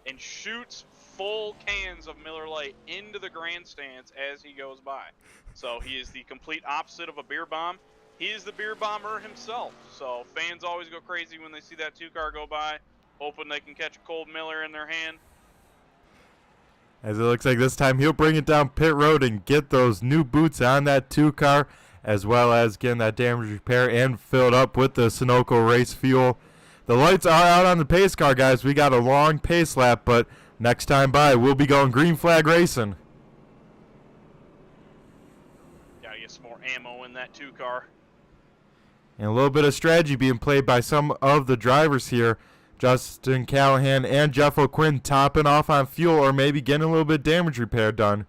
and shoots full cans of Miller Lite into the grandstands as he goes by. So he is the complete opposite of a beer bomb. He is the beer bomber himself. So fans always go crazy when they see that 2-car go by, hoping they can catch a cold Miller in their hand. As it looks like this time he'll bring it down pit road and get those new boots on that 2-car, as well as getting that damage repair and filled up with the Sunoco race fuel. The lights are out on the pace car, guys. We got a long pace lap, but next time by, we'll be going green flag racing. Gotta get some more ammo in that 2-car. And a little bit of strategy being played by some of the drivers here. Justin Callahan and Jeff O'Quinn topping off on fuel, or maybe getting a little bit of damage repair done.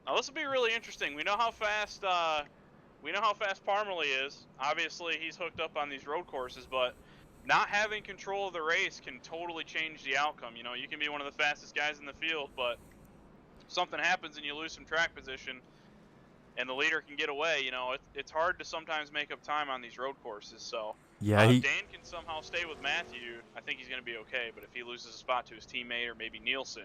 Now this will be really interesting. We know how fast Parmalee is. Obviously, he's hooked up on these road courses, but not having control of the race can totally change the outcome. You know, you can be one of the fastest guys in the field, but if something happens and you lose some track position, and the leader can get away, you know, it's hard to sometimes make up time on these road courses. So Yeah, if Dan can somehow stay with Matthew, I think he's going to be okay. But if he loses a spot to his teammate or maybe Nielsen,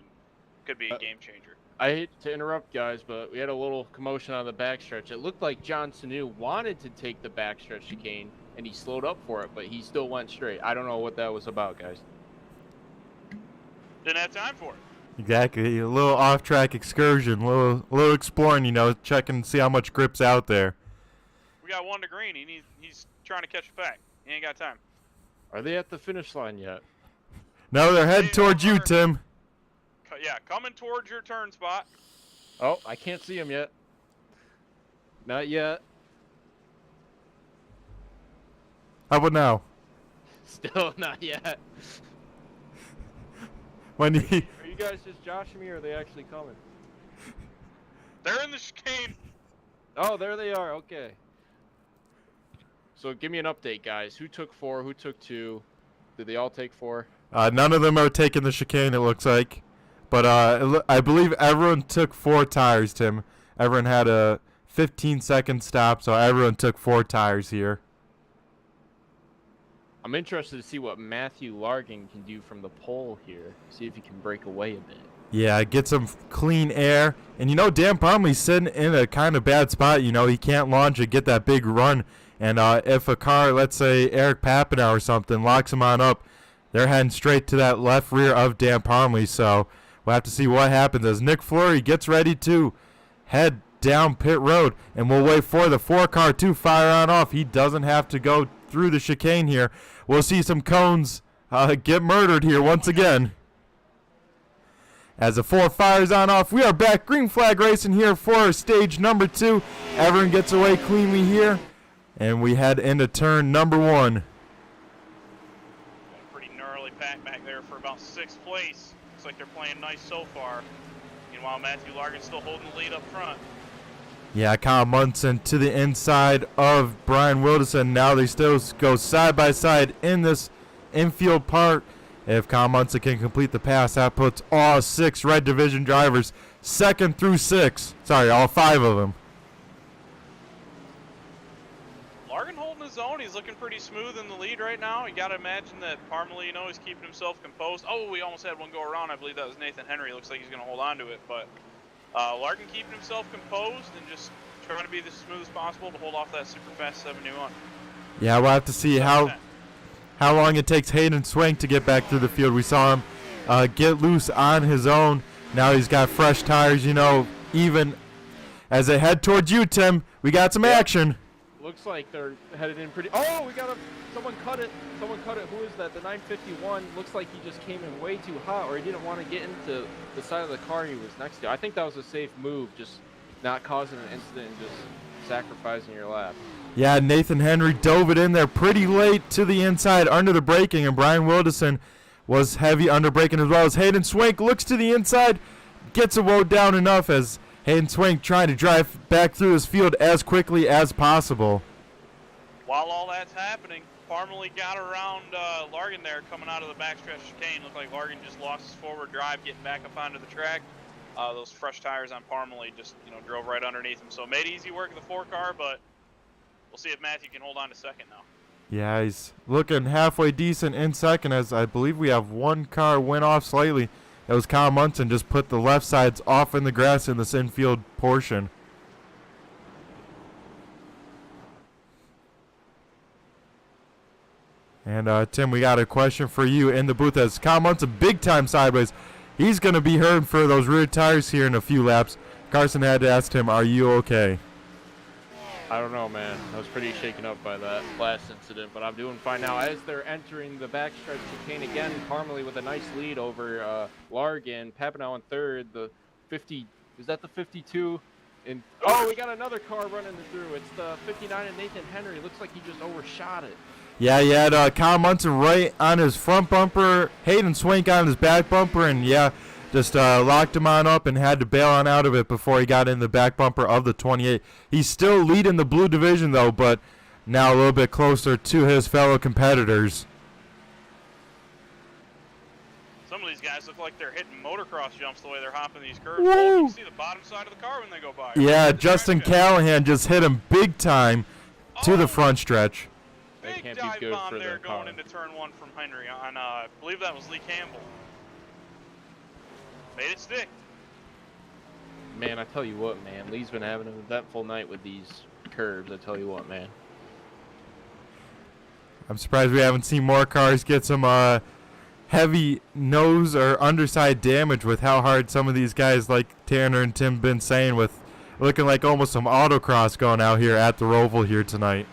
could be a game changer. I hate to interrupt, guys, but we had a little commotion on the backstretch. It looked like John Sanu wanted to take the backstretch chicane, and he slowed up for it, but he still went straight. I don't know what that was about, guys. Didn't have time for it. Exactly, a little off-track excursion, a little exploring, you know, checking and see how much grip's out there. We got 1 to green. He's trying to catch a pack. He ain't got time. Are they at the finish line yet? No, they're heading towards you, Tim. Yeah, coming towards your turn spot. Oh, I can't see him yet. Not yet. How about now? Still not yet. When he... Are you guys just joshing me, or are they actually coming? They're in the chicane. Oh, there they are. Okay. So give me an update, guys. Who took 4? Who took 2? Did they all take 4? None of them are taking the chicane, it looks like. But I believe everyone took 4 tires, Tim. Everyone had a 15-second stop, so everyone took 4 tires here. I'm interested to see what Matthew Largan can do from the pole here. See if he can break away a bit. Yeah, get some clean air. And, you know, Dan Parmley's sitting in a kind of bad spot. You know, he can't launch and get that big run. And if a car, let's say Eric Papinow or something, locks him on up, they're heading straight to that left rear of Dan Parmley. So we'll have to see what happens as Nick Fleury gets ready to head down pit road. And we'll wait for the 4-car to fire on off. He doesn't have to go through the chicane here. We'll see some cones get murdered here once again. As the 4 fires on off, we are back. Green flag racing here for stage number 2. Everyone gets away cleanly here. And we head into turn number 1. Pretty gnarly pack back there for about 6th place. Looks like they're playing nice so far. Meanwhile, Matthew Largan's still holding the lead up front. Yeah, Kyle Munson to the inside of Brian Wilderson. Now they still go side by side in this infield part. If Kyle Munson can complete the pass, that puts all 6 Red Division drivers 2nd through 6. Sorry, all 5 of them. Largan holding his own. He's looking pretty smooth in the lead right now. You got to imagine that Parmalee, you know, he's keeping himself composed. Oh, we almost had one go around. I believe that was Nathan Henry. Looks like he's going to hold on to it. But Largan keeping himself composed and just trying to be as smooth as possible to hold off that super fast 71. Yeah, we'll have to see how long it takes Hayden Swank to get back through the field. We saw him get loose on his own. Now he's got fresh tires, you know, even as they head towards you, Tim. We got some action. Looks like they're headed in pretty. Oh, someone cut it. Someone cut it. Who is that? The 951 looks like he just came in way too hot, or he didn't want to get into the side of the car he was next to. I think that was a safe move, just not causing an incident and just sacrificing your lap. Yeah, Nathan Henry dove it in there pretty late to the inside under the braking, and Brian Wilderson was heavy under braking as well as Hayden Swank looks to the inside, gets it woed down enough as Hayden Swank trying to drive back through his field as quickly as possible. While all that's happening, Parmalee got around Largan there coming out of the backstretch chicane. Looked like Largan just lost his forward drive getting back up onto the track. Those fresh tires on Parmalee just drove right underneath him. So it made easy work of the 4-car, but we'll see if Matthew can hold on to second now. Yeah, he's looking halfway decent in second, as I believe we have one car went off slightly. That was Kyle Munson, just put the left sides off in the grass in this infield portion. And Tim, we got a question for you in the booth as Kyle Munson big time sideways. He's going to be hurting for those rear tires here in a few laps. Carson had to ask him, are you okay? I don't know, man. I was pretty shaken up by that last incident, but I'm doing fine now. As they're entering the backstretch chicane again, Parmalee with a nice lead over Largan. Papanow in third. The 50, is that the 52? And oh, we got another car running through. It's the 59 and Nathan Henry. Looks like he just overshot it. Yeah, he had Kyle Munson right on his front bumper, Hayden Swank on his back bumper, and yeah, just locked him on up and had to bail on out of it before he got in the back bumper of the 28. He's still leading the blue division, though, but now a little bit closer to his fellow competitors. Some of these guys look like they're hitting motocross jumps the way they're hopping these curves. Woo! You can see the bottom side of the car when they go by. Yeah, Justin Callahan just hit him big time to the front stretch. Big can't be dive good bomb for there their going car. into turn 1 from Henry on, I believe that was Lee Campbell. Made it stick. Man, I tell you what, man. Lee's been having an eventful night with these curves. I tell you what, man. I'm surprised we haven't seen more cars get some heavy nose or underside damage with how hard some of these guys like Tanner and Tim been saying, with looking like almost some autocross going out here at the ROVAL here tonight.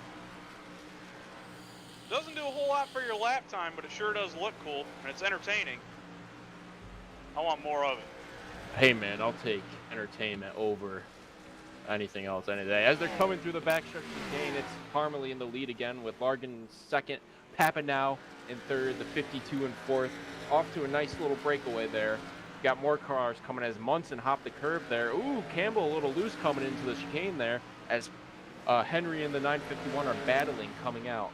Doesn't do a whole lot for your lap time, but it sure does look cool, and it's entertaining. I want more of it. Hey, man, I'll take entertainment over anything else any day. As they're coming through the backstretch chicane, it's Parmalee in the lead again with Largan in second, Papanow in third, the 52 in fourth. Off to a nice little breakaway there. Got more cars coming as Munson hopped the curve there. Ooh, Campbell a little loose coming into the chicane there as Henry and the 951 are battling coming out.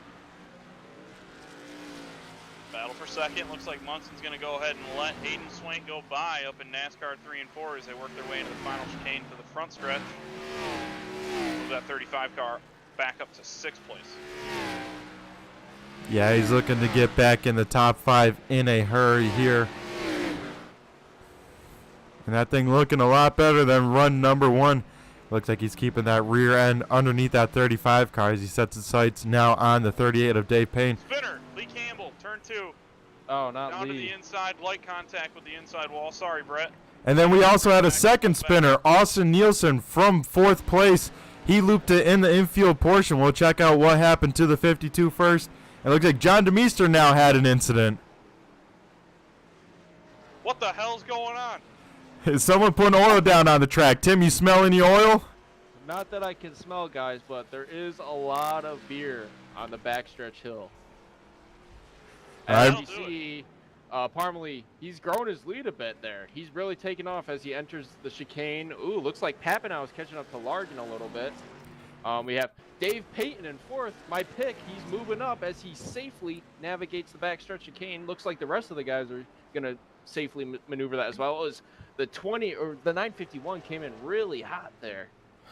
Battle for second. Looks like Munson's going to go ahead and let Hayden Swank go by up in NASCAR 3 and 4 as they work their way into the final chicane to the front stretch. Move that 35 car back up to 6th place. Yeah, he's looking to get back in the top 5 in a hurry here. And that thing looking a lot better than run number 1. Looks like he's keeping that rear end underneath that 35 car as he sets his sights now on the 38 of Dave Payne. Spinner, Lee Campbell, turn 2. Oh, not Down Lee. to the inside, light contact with the inside wall. Sorry, Brett. And then we also had a second spinner, Austin Nielsen from 4th place. He looped it in the infield portion. We'll check out what happened to the 52 first. It looks like John DeMeester now had an incident. What the hell's going on? Is someone putting oil down on the track? Tim, you smell any oil? Not that I can smell, guys, but there is a lot of beer on the backstretch hill. As you see, Parmalee, he's grown his lead a bit there. He's really taken off as he enters the chicane. Ooh, looks like Papanow is catching up to Largan a little bit. We have Dave Payton in 4th. My pick, he's moving up as he safely navigates the backstretch chicane. Looks like the rest of the guys are going to safely maneuver that as well. As the 951 came in really hot there.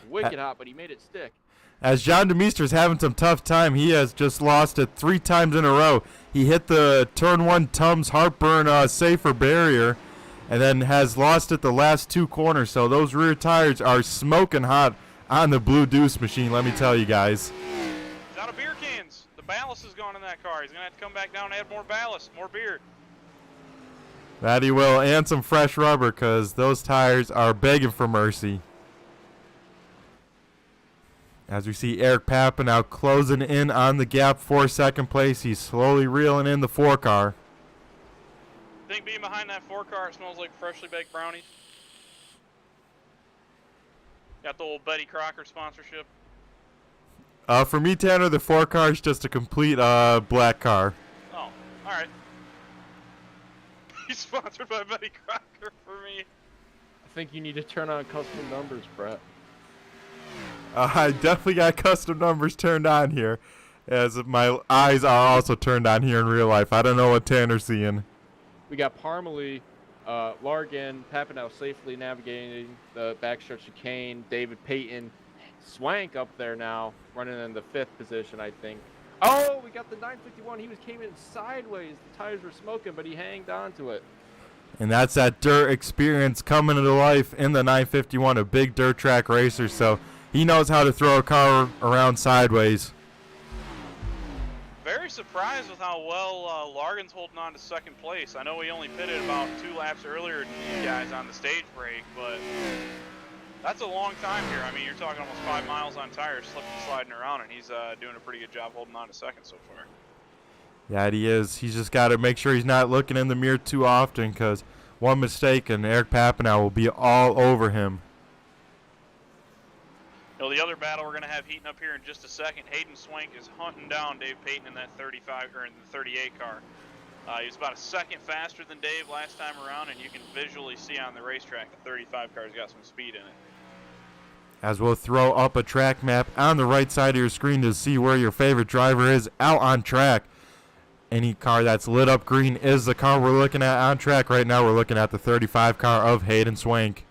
Wicked hot, but he made it stick. As John DeMeester's having some tough time, he has just lost it 3 times in a row. He hit the turn 1 Tums Heartburn safer barrier and then has lost it the last 2 corners. So those rear tires are smoking hot on the Blue Deuce machine, let me tell you guys. He's out of beer cans. The ballast is gone in that car. He's going to have to come back down and add more ballast, more beer. That he will, and some fresh rubber, because those tires are begging for mercy. As we see Eric Pappa now closing in on the gap for second place. He's slowly reeling in the 4 car. Think being behind that 4 car, it smells like freshly baked brownies. Got the old Betty Crocker sponsorship. For me, Tanner, the 4 car is just a complete black car. Oh, all right. He's sponsored by Betty Crocker for me. I think you need to turn on custom numbers, Brett. I definitely got custom numbers turned on here, as my eyes are also turned on here in real life. I don't know what Tanner's seeing. We got Parmalee, Largan, Papanow safely navigating the backstretch chicane. David Payton, Swank up there now, running in the 5th position, I think. Oh, we got the 951. He came in sideways. The tires were smoking, but he hanged on to it. And that's that dirt experience coming to life in the 951, a big dirt track racer. So he knows how to throw a car around sideways. Very surprised with how well Largan's holding on to second place. I know he only pitted about 2 laps earlier than these guys on the stage break, but that's a long time here. I mean, you're talking almost 5 miles on tires, slipping and sliding around, and he's doing a pretty good job holding on to second so far. Yeah, he is. He's just got to make sure he's not looking in the mirror too often, because one mistake and Eric Papanow will be all over him. You know, the other battle we're going to have heating up here in just a second, Hayden Swank is hunting down Dave Payton in that 35 or in the 38 car. He was about a second faster than Dave last time around, and you can visually see on the racetrack the 35 car's got some speed in it. As we'll throw up a track map on the right side of your screen to see where your favorite driver is out on track. Any car that's lit up green is the car we're looking at on track right now. We're looking at the 35 car of Hayden Swank.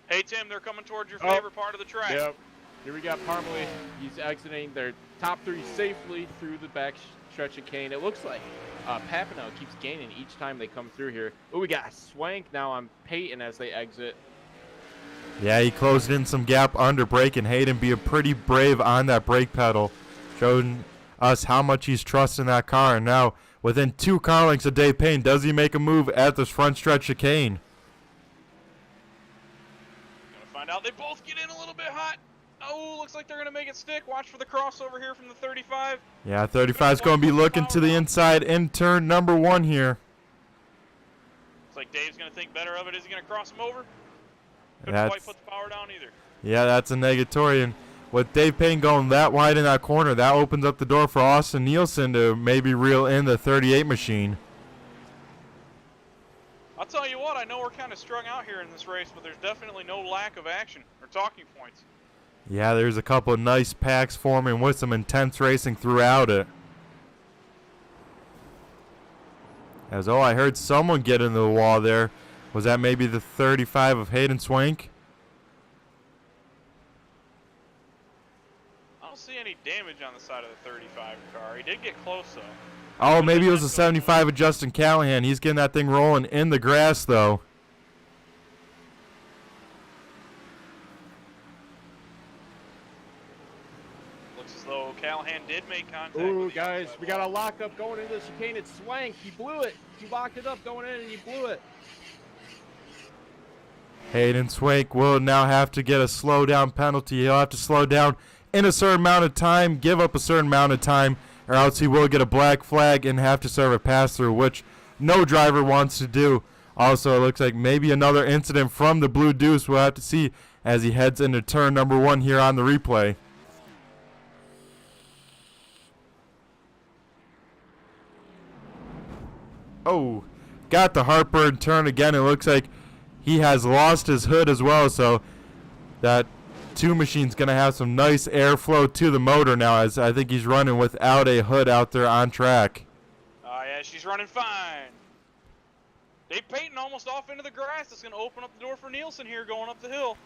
Hey, Tim, they're coming towards your favorite part of the track. Yep. Here we got Parmalee. He's exiting their top 3 safely through the back stretch of Kane. It looks like Papanow keeps gaining each time they come through here. Oh, we got Swank now on Payton as they exit. Yeah, he closed in some gap under brake, and Hayden being pretty brave on that brake pedal, showing us how much he's trusting that car. And now, within 2 car lengths of Dave Payne, does he make a move at this front stretch chicane? Gonna find out. They both get in a little bit hot. Oh, looks like they're gonna make it stick. Watch for the crossover here from the 35. Yeah, 35's going to be looking to the inside in turn number 1 here. It's like Dave's gonna think better of it. Is he gonna cross him over? Couldn't That's- quite put the power down either. Yeah, that's a negatory. And with Dave Payne going that wide in that corner, that opens up the door for Austin Nielsen to maybe reel in the 38 machine. I'll tell you what, I know we're kind of strung out here in this race, but there's definitely no lack of action or talking points. Yeah, there's a couple of nice packs forming with some intense racing throughout it. I heard someone get into the wall there. Was that maybe the 35 of Hayden Swank? I don't see any damage on the side of the 35 car. He did get close, though. Oh, maybe it was a 75 of Justin Callahan. He's getting that thing rolling in the grass, though. Looks as though Callahan did make contact. Ooh, with the guys, outside we got a wall. lockup going into the chicane. It's Swank. He blew it. He locked it up going in, and he blew it. Hayden Swank will now have to get a slow down penalty. He'll have to slow down in a certain amount of time, give up a certain amount of time, or else he will get a black flag and have to serve a pass-through, which no driver wants to do. Also, it looks like maybe another incident from the Blue Deuce we'll have to see as he heads into turn number 1 here on the replay. Oh, got the heartburn turn again. It looks like he has lost his hood as well, so that 2 machine's going to have some nice airflow to the motor now, as I think he's running without a hood out there on track. Yeah, she's running fine. Dave Payton almost off into the grass. It's going to open up the door for Nielsen here going up the hill.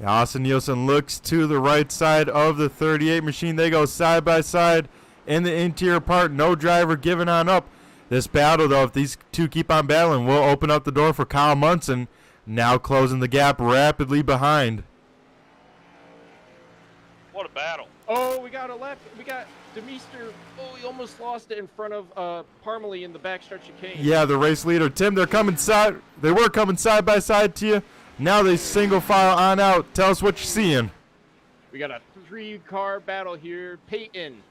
Yeah, Austin Nielsen looks to the right side of the 38 machine. They go side by side in the interior part. No driver giving on up. This battle, though, if these 2 keep on battling, will open up the door for Kyle Munson, now closing the gap rapidly behind. What a battle. Oh, we got a left. We got Demeester. Oh, he almost lost it in front of Parmalee in the backstretch chicane. Yeah, the race leader. Tim, they were coming side by side to you. Now they single file on out. Tell us what you're seeing. We got a 3-car battle here. Peyton,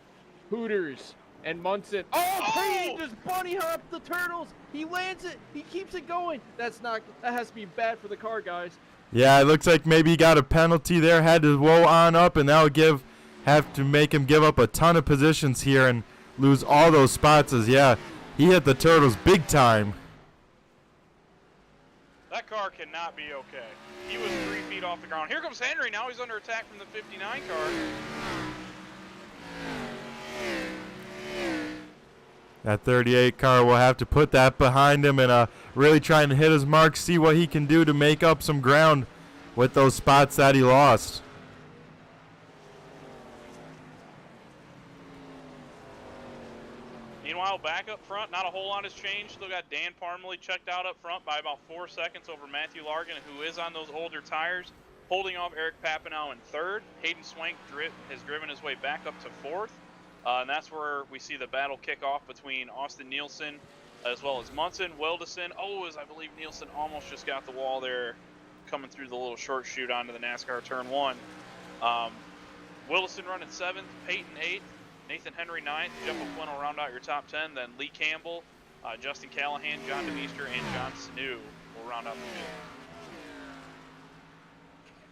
Hooters, and Munson. Oh, Peyton just bunny hopped the turtles. He lands it. He keeps it going. That has to be bad for the car, guys. Yeah, it looks like maybe he got a penalty there. Had to roll on up, and that would have to make him give up a ton of positions here and lose all those spots. As yeah, he hit the turtles big time. That car cannot be okay. He was 3 feet off the ground. Here comes Henry. Now he's under attack from the 59 car. That 38 car will have to put that behind him and really trying to hit his mark, see what he can do to make up some ground with those spots that he lost. Meanwhile, back up front, not a whole lot has changed. Still got Dan Parmalee checked out up front by about 4 seconds over Matthew Largan, who is on those older tires, holding off Eric Papanow in 3rd. Hayden Swank has driven his way back up to 4th. And that's where we see the battle kick off between Austin Nielsen as well as Munson. Wildison, as I believe Nielsen almost just got the wall there coming through the little short chute onto the NASCAR Turn 1. Wildison running 7th, Peyton 8th, Nathan Henry 9th, Jeff O'Flynn will round out your top 10, then Lee Campbell, Justin Callahan, John DeMeester, and John Sanu will round out the field.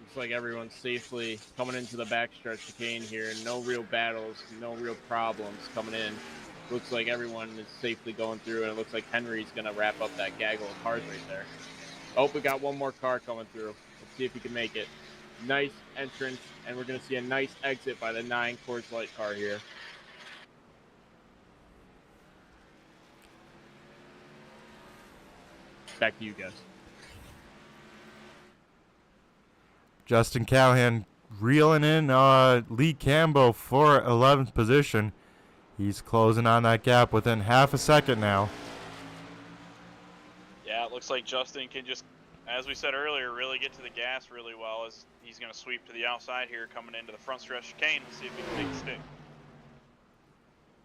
Looks like everyone's safely coming into the backstretch chicane here. No real battles, no real problems coming in. Looks like everyone is safely going through, and it looks like Henry's going to wrap up that gaggle of cars right there. Oh, we got one more car coming through. Let's see if he can make it. Nice entrance, and we're going to see a nice exit by the 9 Coors Light car here. Back to you guys. Justin Callahan reeling in Lee Campbell for 11th position. He's closing on that gap within half a second now. Yeah, it looks like Justin can just, as we said earlier, really get to the gas really well as he's going to sweep to the outside here coming into the front stretch chicane. Let's see if he can make the stick.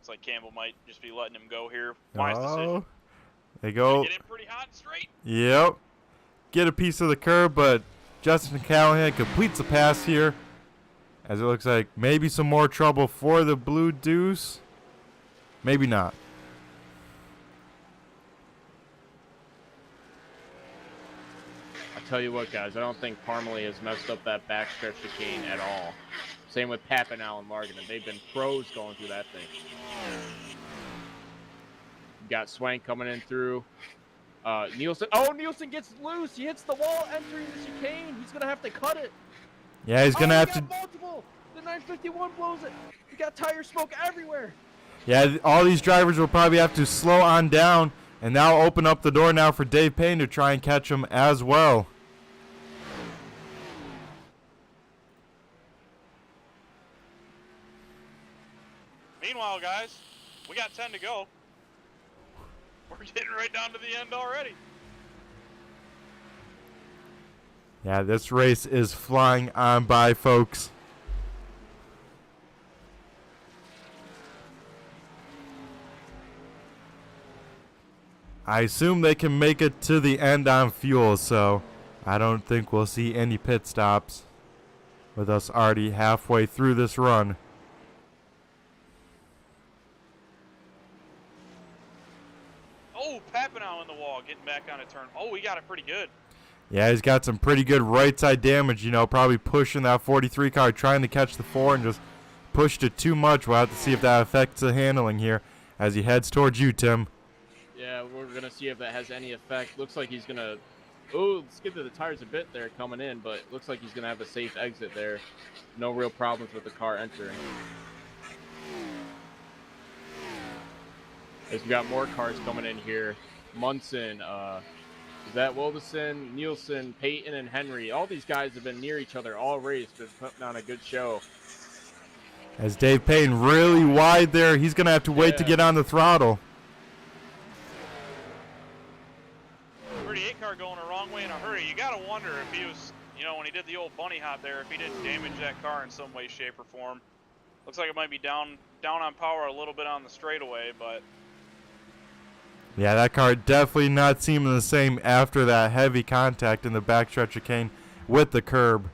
Looks like Campbell might just be letting him go here. Wise decision. They go. Get in pretty hot and straight. Yep. Get a piece of the curb, but Justin Callahan completes the pass here, as it looks like maybe some more trouble for the Blue Deuce. Maybe not. I'll tell you what, guys, I don't think Parmalee has messed up that backstretch chicane at all. Same with Papanow and Largan. They've been pros going through that thing. Got Swank coming in through. Nielsen. Oh, Nielsen gets loose. He hits the wall entering the chicane. He's going to have to cut it. Yeah, he's going to have to. Multiple. The 951 blows it. We got tire smoke everywhere. Yeah, all these drivers will probably have to slow on down, and now open up the door now for Dave Payne to try and catch him as well. Meanwhile, guys, we got 10 to go. We're getting right down to the end already. Yeah, this race is flying on by, folks. I assume they can make it to the end on fuel, so I don't think we'll see any pit stops with us already halfway through this run. Oh, Papanow in the wall, getting back on a turn. Oh, we got it pretty good. Yeah, he's got some pretty good right side damage, probably pushing that 43 car, trying to catch the 4 and just pushed it too much. We'll have to see if that affects the handling here as he heads towards you, Tim. Yeah, we're going to see if that has any effect. Looks like he's going to, oh, skid to the tires a bit there coming in, but looks like he's going to have a safe exit there. No real problems with the car entering. As we got more cars coming in here. Munson, is that Wildison, Nielsen, Peyton, and Henry. All these guys have been near each other all race, been putting on a good show. As Dave Payne really wide there, he's going to have to wait to get on the throttle. 38 car going the wrong way in a hurry. You got to wonder if he was, when he did the old bunny hop there, if he didn't damage that car in some way, shape, or form. Looks like it might be down on power a little bit on the straightaway, but... Yeah, that car definitely not seeming the same after that heavy contact in the backstretch chicane with the curb.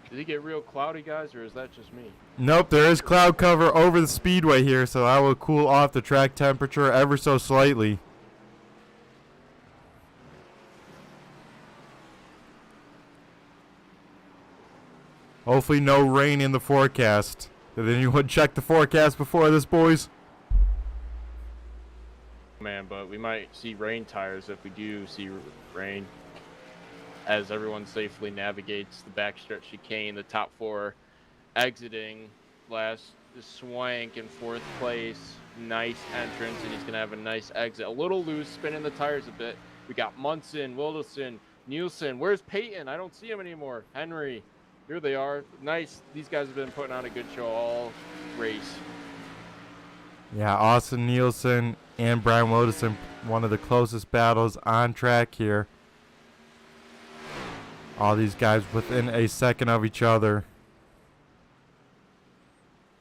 Did it get real cloudy, guys, or is that just me? Nope, there is cloud cover over the speedway here, so that will cool off the track temperature ever so slightly. Hopefully no rain in the forecast. Did anyone check the forecast before this, boys? Man, but we might see rain tires if we do see rain. As everyone safely navigates the backstretch chicane, the top 4 exiting the Swank in 4th place. Nice entrance, and he's going to have a nice exit. A little loose, spinning the tires a bit. We got Munson, Wilderson, Nielsen. Where's Peyton? I don't see him anymore. Henry. Here they are. Nice. These guys have been putting on a good show all race. Yeah, Austin Nielsen and Brian Wilderson, one of the closest battles on track here. All these guys within a second of each other.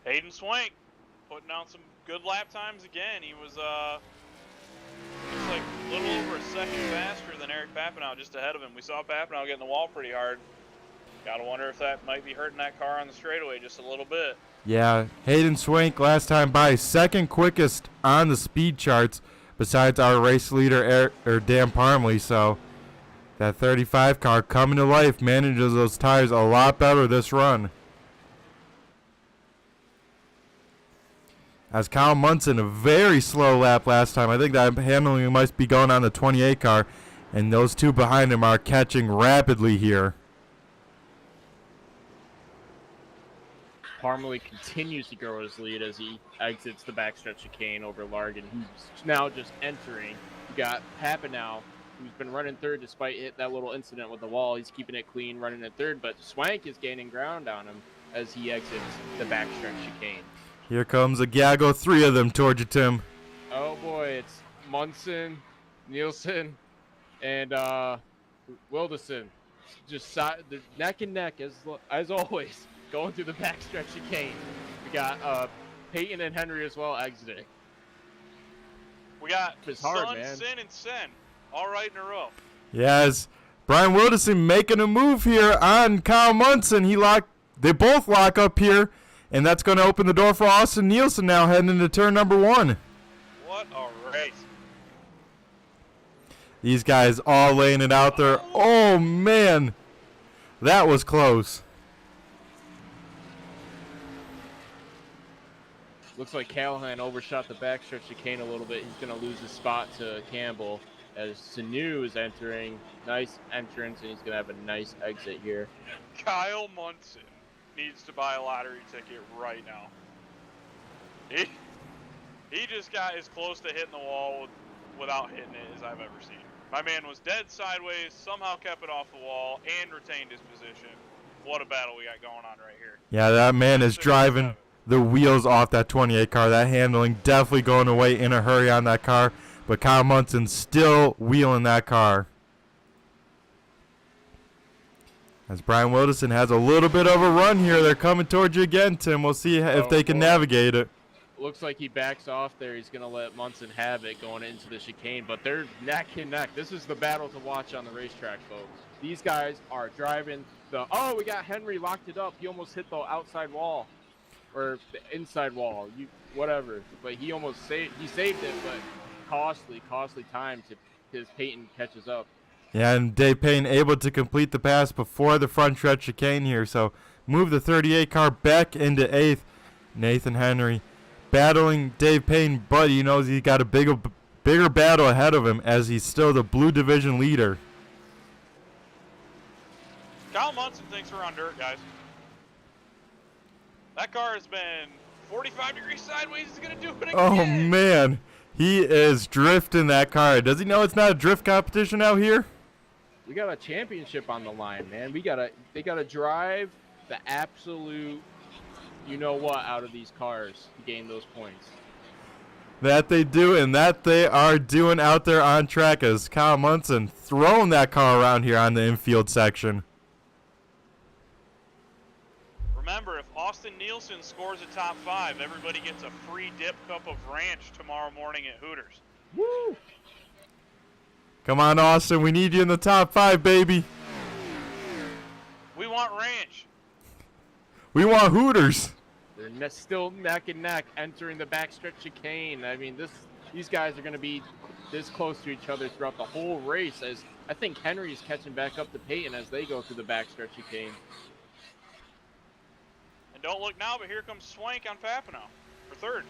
Hayden Swank putting out some good lap times again. He was looks like a little over a second faster than Eric Papanow just ahead of him. We saw Papanow getting the wall pretty hard. Gotta wonder if that might be hurting that car on the straightaway just a little bit. Yeah, Hayden Swank last time by, second quickest on the speed charts besides our race leader Dan Parmley. So that 35 car coming to life, manages those tires a lot better this run. As Kyle Munson, a very slow lap last time. I think that handling must be going on the 28 car, and those two behind him are catching rapidly here. Parmalee continues to grow his lead as he exits the backstretch chicane over Largan, who's now just entering. You got Papanow, who's been running third despite that little incident with the wall. He's keeping it clean, running at third, but Swank is gaining ground on him as he exits the backstretch chicane. Here comes a gaggle, 3 of them towards you, Tim. Oh boy, it's Munson, Nielsen, and Wilderson. Just they're neck and neck as always, going through the backstretch chicane. We got Peyton and Henry as well exiting. We got hard, Sun, man. Sin, and Sen all right in a row. Yes, Brian Wilderson making a move here on Kyle Munson. They both lock up here, and that's going to open the door for Austin Nielsen now heading into turn number 1. What a race. These guys all laying it out there. Oh, man. That was close. Looks like Callahan overshot the backstretch chicane a little bit. He's going to lose his spot to Campbell as Sanu is entering. Nice entrance, and he's going to have a nice exit here. Kyle Munson needs to buy a lottery ticket right now. He just got as close to hitting the wall without hitting it as I've ever seen. My man was dead sideways, somehow kept it off the wall, and retained his position. What a battle we got going on right here. Yeah, that man is driving the wheels off that 28 car. That handling definitely going away in a hurry on that car, but Kyle Munson still wheeling that car. As Brian Wilderson has a little bit of a run here. They're coming towards you again, Tim. We'll see if they can navigate it. Looks like he backs off there. He's going to let Munson have it going into the chicane, but they're neck and neck. This is the battle to watch on the racetrack, folks. These guys are driving oh, we got Henry locked it up. He almost hit the outside wall or the inside wall, whatever. But he almost saved it, but costly time to his Peyton catches up. Yeah, and Dave Payne able to complete the pass before the front stretch chicane here. So move the 38 car back into 8th. Nathan Henry battling Dave Payne, but he knows he's got a bigger battle ahead of him as he's still the blue division leader. Kyle Munson thinks we're on dirt, guys. That car has been 45 degrees sideways. He's going to do it again. Oh, man. He is drifting that car. Does he know it's not a drift competition out here? We got a championship on the line, man. They gotta drive the absolute you-know-what out of these cars to gain those points. That they do, and that they are doing out there on track as Kyle Munson throwing that car around here on the infield section. Remember, if Austin Nielsen scores a top 5, everybody gets a free dip cup of ranch tomorrow morning at Hooters. Woo! Come on, Austin. We need you in the top 5, baby. We want ranch. We want Hooters. They're still neck and neck entering the backstretch chicane. I mean, these guys are going to be this close to each other throughout the whole race, as I think Henry is catching back up to Peyton as they go through the backstretch chicane. And don't look now, but here comes Swank on Papano for third.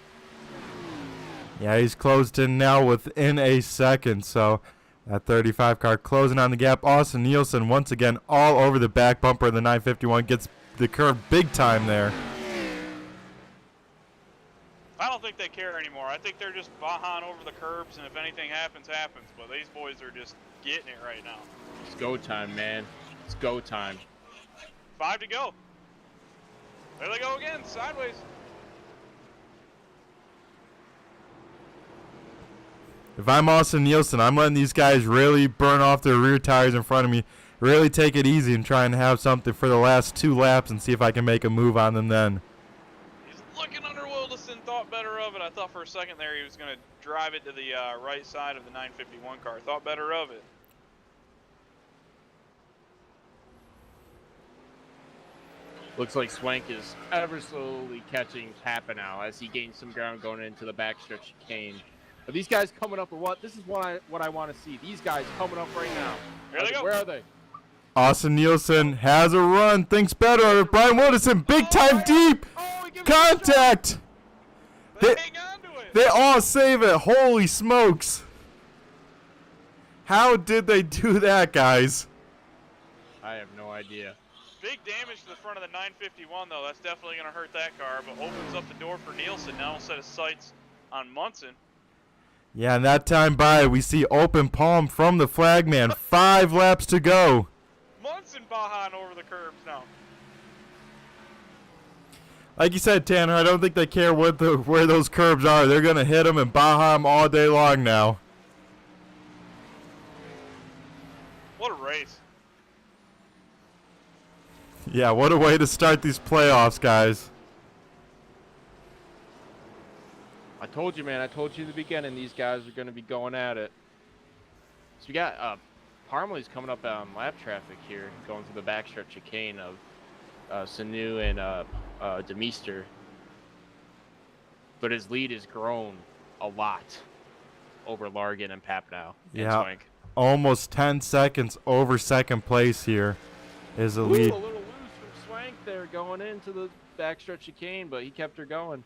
Yeah, he's closed in now within a second, so that 35 car closing on the gap. Austin Nielsen once again all over the back bumper of the 951, gets the curve big time there. I don't think they care anymore. I think they're just Bajan over the curbs, and if anything happens, happens. But these boys are just getting it right now. It's go time, man. It's go time. 5 to go. There they go again, sideways. If I'm Austin Nielsen, I'm letting these guys really burn off their rear tires in front of me, really take it easy and try and have something for the last 2 laps and see if I can make a move on them then. He's looking under Wilderson, thought better of it. I thought for a second there he was going to drive it to the right side of the 951 car. Thought better of it. Looks like Swank is ever slowly catching Papanow as he gains some ground going into the backstretch chicane. Are these guys coming up or what? This is what I want to see. These guys coming up right now. Here they go. Where are they? Austin Nielsen has a run, thinks better of it. Brian Wilderson, big time deep. Contact. They hang on to it. They all save it. Holy smokes. How did they do that, guys? I have no idea. Big damage to the front of the 951, though. That's definitely going to hurt that car, but opens up the door for Nielsen. Now he'll set his sights on Munson. Yeah, and that time by, we see open palm from the flagman. 5 laps to go. Munson Bajan over the curbs now. Like you said, Tanner, I don't think they care where those curbs are. They're going to hit them and Baja them all day long now. What a race. Yeah, what a way to start these playoffs, guys. I told you, man. I told you in the beginning these guys are going to be going at it. So we got Parmley's coming up on lap traffic here, going through the backstretch chicane of Sanu and Demeester. But his lead has grown a lot over Largan and Papanow. Yeah, almost 10 seconds over second place here is the lead. A little loose from Swank there going into the backstretch chicane, but he kept her going.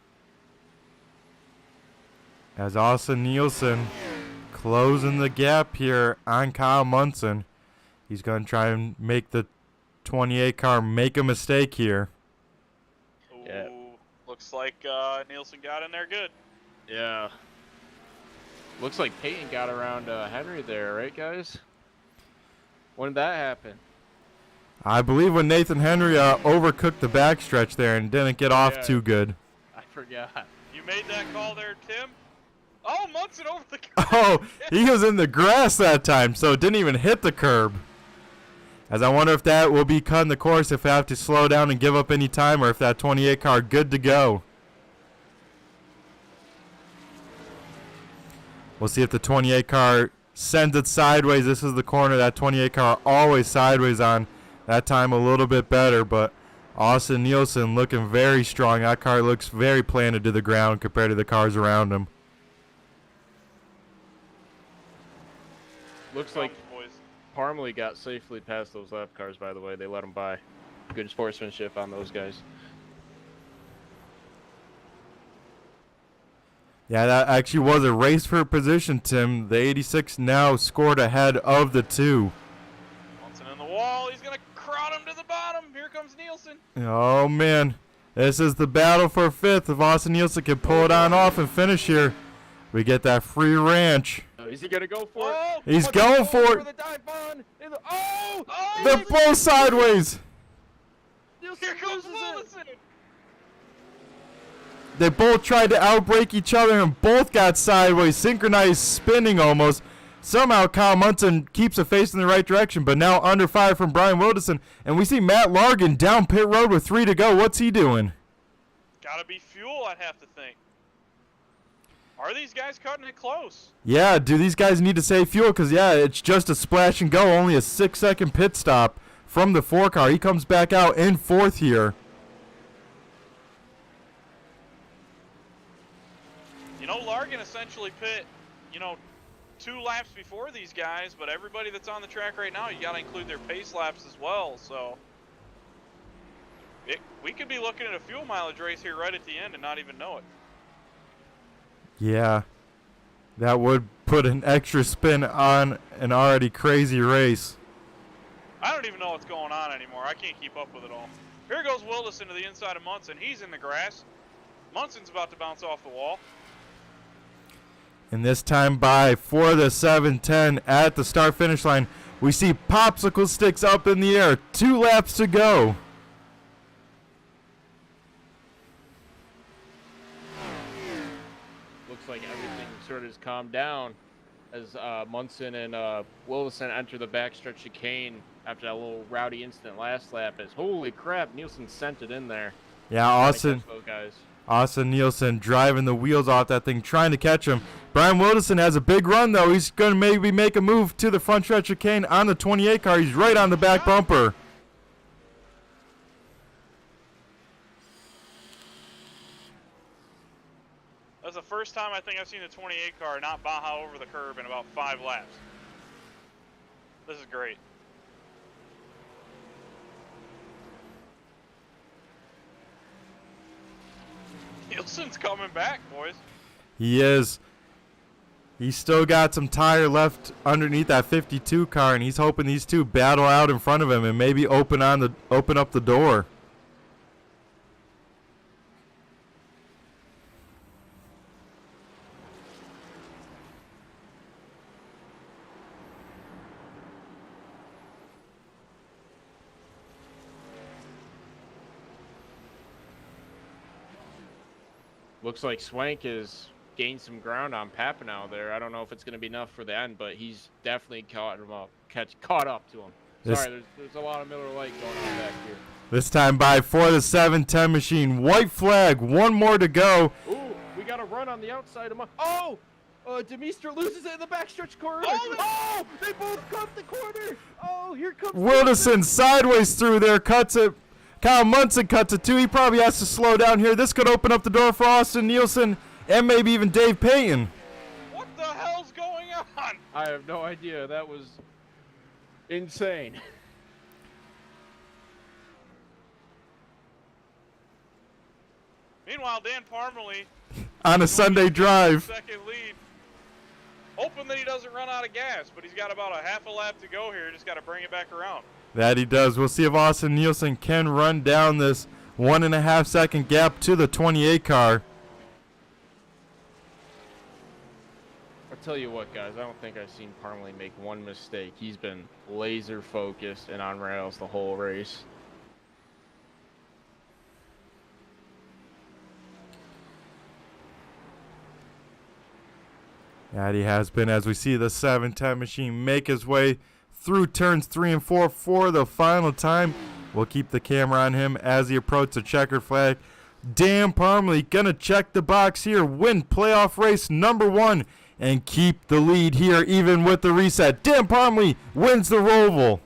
As Austin Nielsen closing the gap here on Kyle Munson. He's going to try and make the 28 car make a mistake here. Ooh, yeah. Looks like Nielsen got in there good. Yeah. Looks like Peyton got around Henry there, right, guys? When did that happen? I believe when Nathan Henry overcooked the backstretch there and didn't get off too good. I forgot. You made that call there, Tim? Oh, Munson over the curb. Oh, he was in the grass that time, so it didn't even hit the curb. As I wonder if that will be cutting the course if I have to slow down and give up any time, or if that 28 car good to go. We'll see if the 28 car sends it sideways. This is the corner that 28 car always sideways on. That time a little bit better, but Austin Nielsen looking very strong. That car looks very planted to the ground compared to the cars around him. Looks like Parmley got safely past those lap cars, by the way. They let him by. Good sportsmanship on those guys. Yeah, that actually was a race for position, Tim. The 86 now scored ahead of the 2. Munson in the wall. He's going to crowd him to the bottom. Here comes Nielsen. Oh, man. This is the battle for 5th. If Austin Nielsen can pull it on off and finish here, we get that free ranch. Is he going to go for it? He's going for it. They're both sideways. Here comes Wilson. They both tried to outbrake each other and both got sideways, synchronized spinning almost. Somehow Kyle Munson keeps it facing the right direction, but now under fire from Brian Wilderson. And we see Matt Largan down pit road with 3 to go. What's he doing? Gotta be fuel, I'd have to think. Are these guys cutting it close? Yeah, do these guys need to save fuel? Because, yeah, it's just a splash and go. Only a 6-second pit stop from the 4 car. He comes back out in 4th here. eventually pit, 2 laps before these guys, but everybody that's on the track right now, you got to include their pace laps as well. So we could be looking at a fuel mileage race here right at the end and not even know it. Yeah, that would put an extra spin on an already crazy race. I don't even know what's going on anymore. I can't keep up with it all. Here goes Wilderson to the inside of Munson. He's in the grass. Munson's about to bounce off the wall. And this time by for the 7:10 at the start-finish line, we see popsicle sticks up in the air. 2 laps to go. Looks like everything sort of has calmed down as Munson and Wilson enter the backstretch chicane after that little rowdy incident last lap. As holy crap, Nielsen sent it in there. Yeah, Austin Nielsen driving the wheels off that thing, trying to catch him. Brian Wilderson has a big run, though. He's going to maybe make a move to the front stretch chicane on the 28 car. He's right on the back bumper. That's the first time I think I've seen the 28 car not Baja over the curb in about 5 laps. This is great. Nielsen's coming back, boys. He is. He's still got some tire left underneath that 52 car, and he's hoping these two battle out in front of him and maybe open up the door. Looks like Swank has gained some ground on Papanow there. I don't know if it's going to be enough for the end, but he's definitely caught up to him. Sorry, there's a lot of Miller Lite going on back here. This time by for the 710 machine. White flag, 1 more to go. Ooh, we got a run on the outside of my... Oh! Demeester loses it in the backstretch corner. Oh, they both cut the corner. Oh, here comes... Wilderson sideways through there, cuts it. Kyle Munson cuts it too. He probably has to slow down here. This could open up the door for Austin Nielsen and maybe even Dave Payton. What the hell's going on? I have no idea. That was insane. Meanwhile, Dan Parmalee On a Sunday drive. second lead. Hoping that he doesn't run out of gas, but he's got about a half a lap to go here. Just got to bring it back around. That he does. We'll see if Austin Nielsen can run down this 1.5 second gap to the 28 car. I'll tell you what, guys. I don't think I've seen Parmalee make one mistake. He's been laser focused and on rails the whole race. That he has been, as we see the 710 machine make his way through turns 3 and 4 for the final time. We'll keep the camera on him as he approaches the checkered flag. Dan Parmalee gonna check the box here, win playoff race number 1, and keep the lead here even with the reset. Dan Parmalee wins the ROVAL.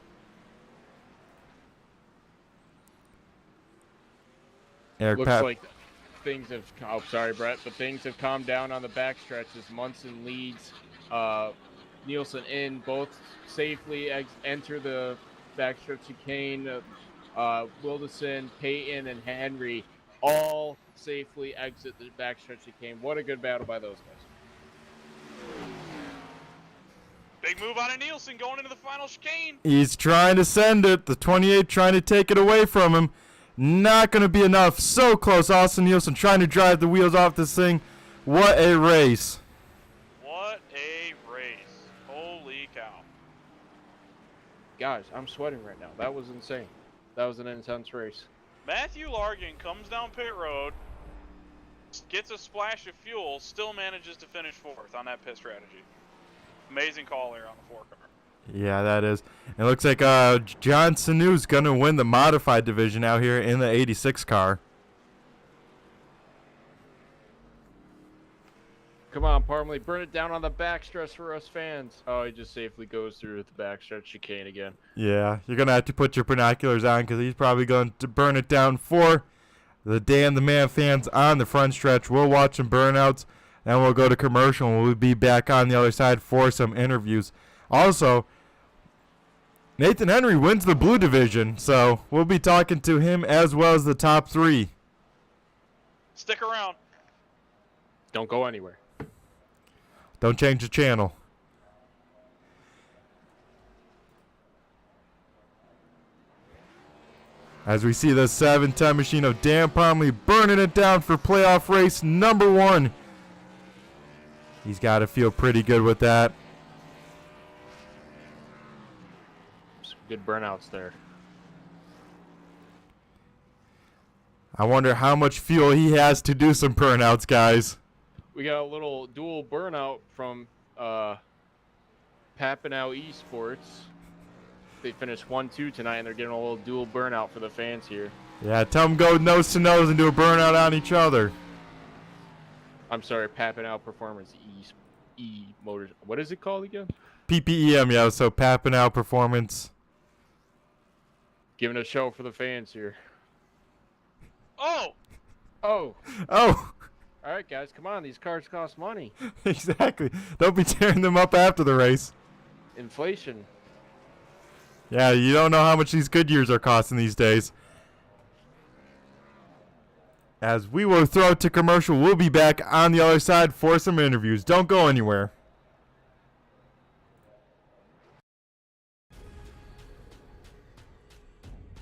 Looks like things have... Oh, sorry, Brett. But things have calmed down on the backstretch as Munson leads Nielsen in. Both safely enter the backstretch chicane. Wilderson, Payton, and Henry all safely exit the backstretch chicane. What a good battle by those guys. Big move out of Nielsen going into the final chicane. He's trying to send it. The 28 trying to take it away from him. Not going to be enough. So close. Austin Nielsen trying to drive the wheels off this thing. What a race. What a race. Holy cow. Guys, I'm sweating right now. That was insane. That was an intense race. Matthew Largan comes down pit road, gets a splash of fuel, still manages to finish 4th on that pit strategy. Amazing call there on the 4-car. Yeah, that is. It looks like John Sanu's going to win the modified division out here in the 86 car. Come on, Parmalee, burn it down on the backstretch for us fans. Oh, he just safely goes through the backstretch chicane again. Yeah, you're going to have to put your binoculars on because he's probably going to burn it down for the Dan the Man fans on the front stretch. We'll watch some burnouts Then we'll go to commercial, and we'll be back on the other side for some interviews. Also, Nathan Henry wins the blue division, so we'll be talking to him as well as the top 3. Stick around. Don't go anywhere. Don't change the channel. As we see the 710 machine of Dan Pomley burning it down for playoff race number 1. He's got to feel pretty good with that. Some good burnouts there. I wonder how much fuel he has to do some burnouts, guys. We got a little dual burnout from Papanow Esports. They finished 1-2 tonight, and they're getting a little dual burnout for the fans here. Yeah, tell them go nose to nose and do a burnout on each other. I'm sorry, Papanow Performance E Motors. What is it called again? PPEM, yeah, so Papanow Performance. Giving a show for the fans here. Oh! Oh! All right, guys, come on. These cars cost money. Exactly. Don't be tearing them up after the race. Inflation. Yeah, you don't know how much these Goodyears are costing these days. As we will throw it to commercial, we'll be back on the other side for some interviews. Don't go anywhere.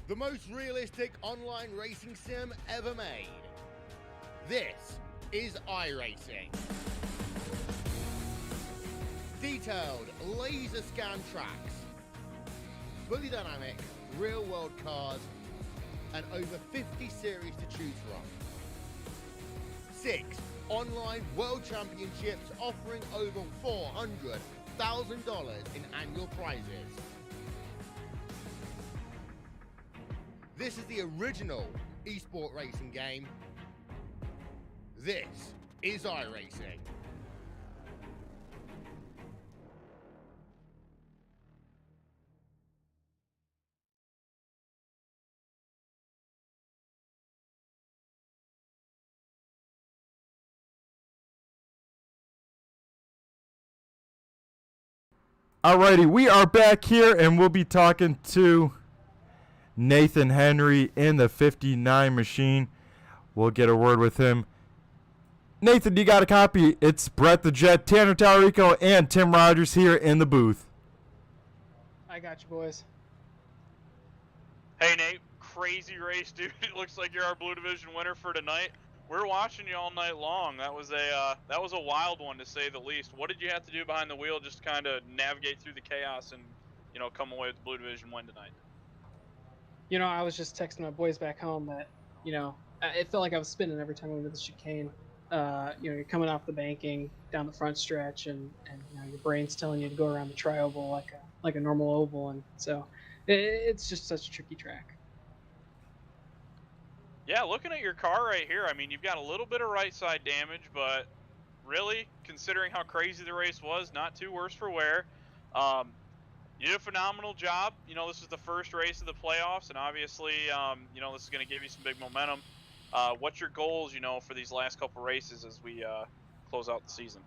The most realistic online racing sim ever made. This is iRacing. Detailed laser scan tracks, fully dynamic real world cars, and over 50 series to choose from. 6 online world championships offering over $400,000 in annual prizes. This is the original esport racing game. This is iRacing. Alrighty, we are back here, and we'll be talking to Nathan Henry in the 59 machine. We'll get a word with him. Nathan, you got a copy? It's Brett the Jet, Tanner Tallarico, and Tim Rogers here in the booth. I got you, boys. Hey, Nate. Crazy race, dude. It looks like you're our Blue Division winner for tonight. We're watching you all night long. That was a wild one, to say the least. What did you have to do behind the wheel just to kind of navigate through the chaos and, come away with the Blue Division win tonight? I was just texting my boys back home that, it felt like I was spinning every time we went to the chicane. You're coming off the banking down the front stretch, and your brain's telling you to go around the tri-oval like a normal oval, and so it's just such a tricky track. Yeah, looking at your car right here, I mean, you've got a little bit of right side damage, but really, considering how crazy the race was, not too worse for wear. You did a phenomenal job. This is the first race of the playoffs, and obviously, this is going to give you some big momentum. What's your goals, for these last couple races as we close out the season?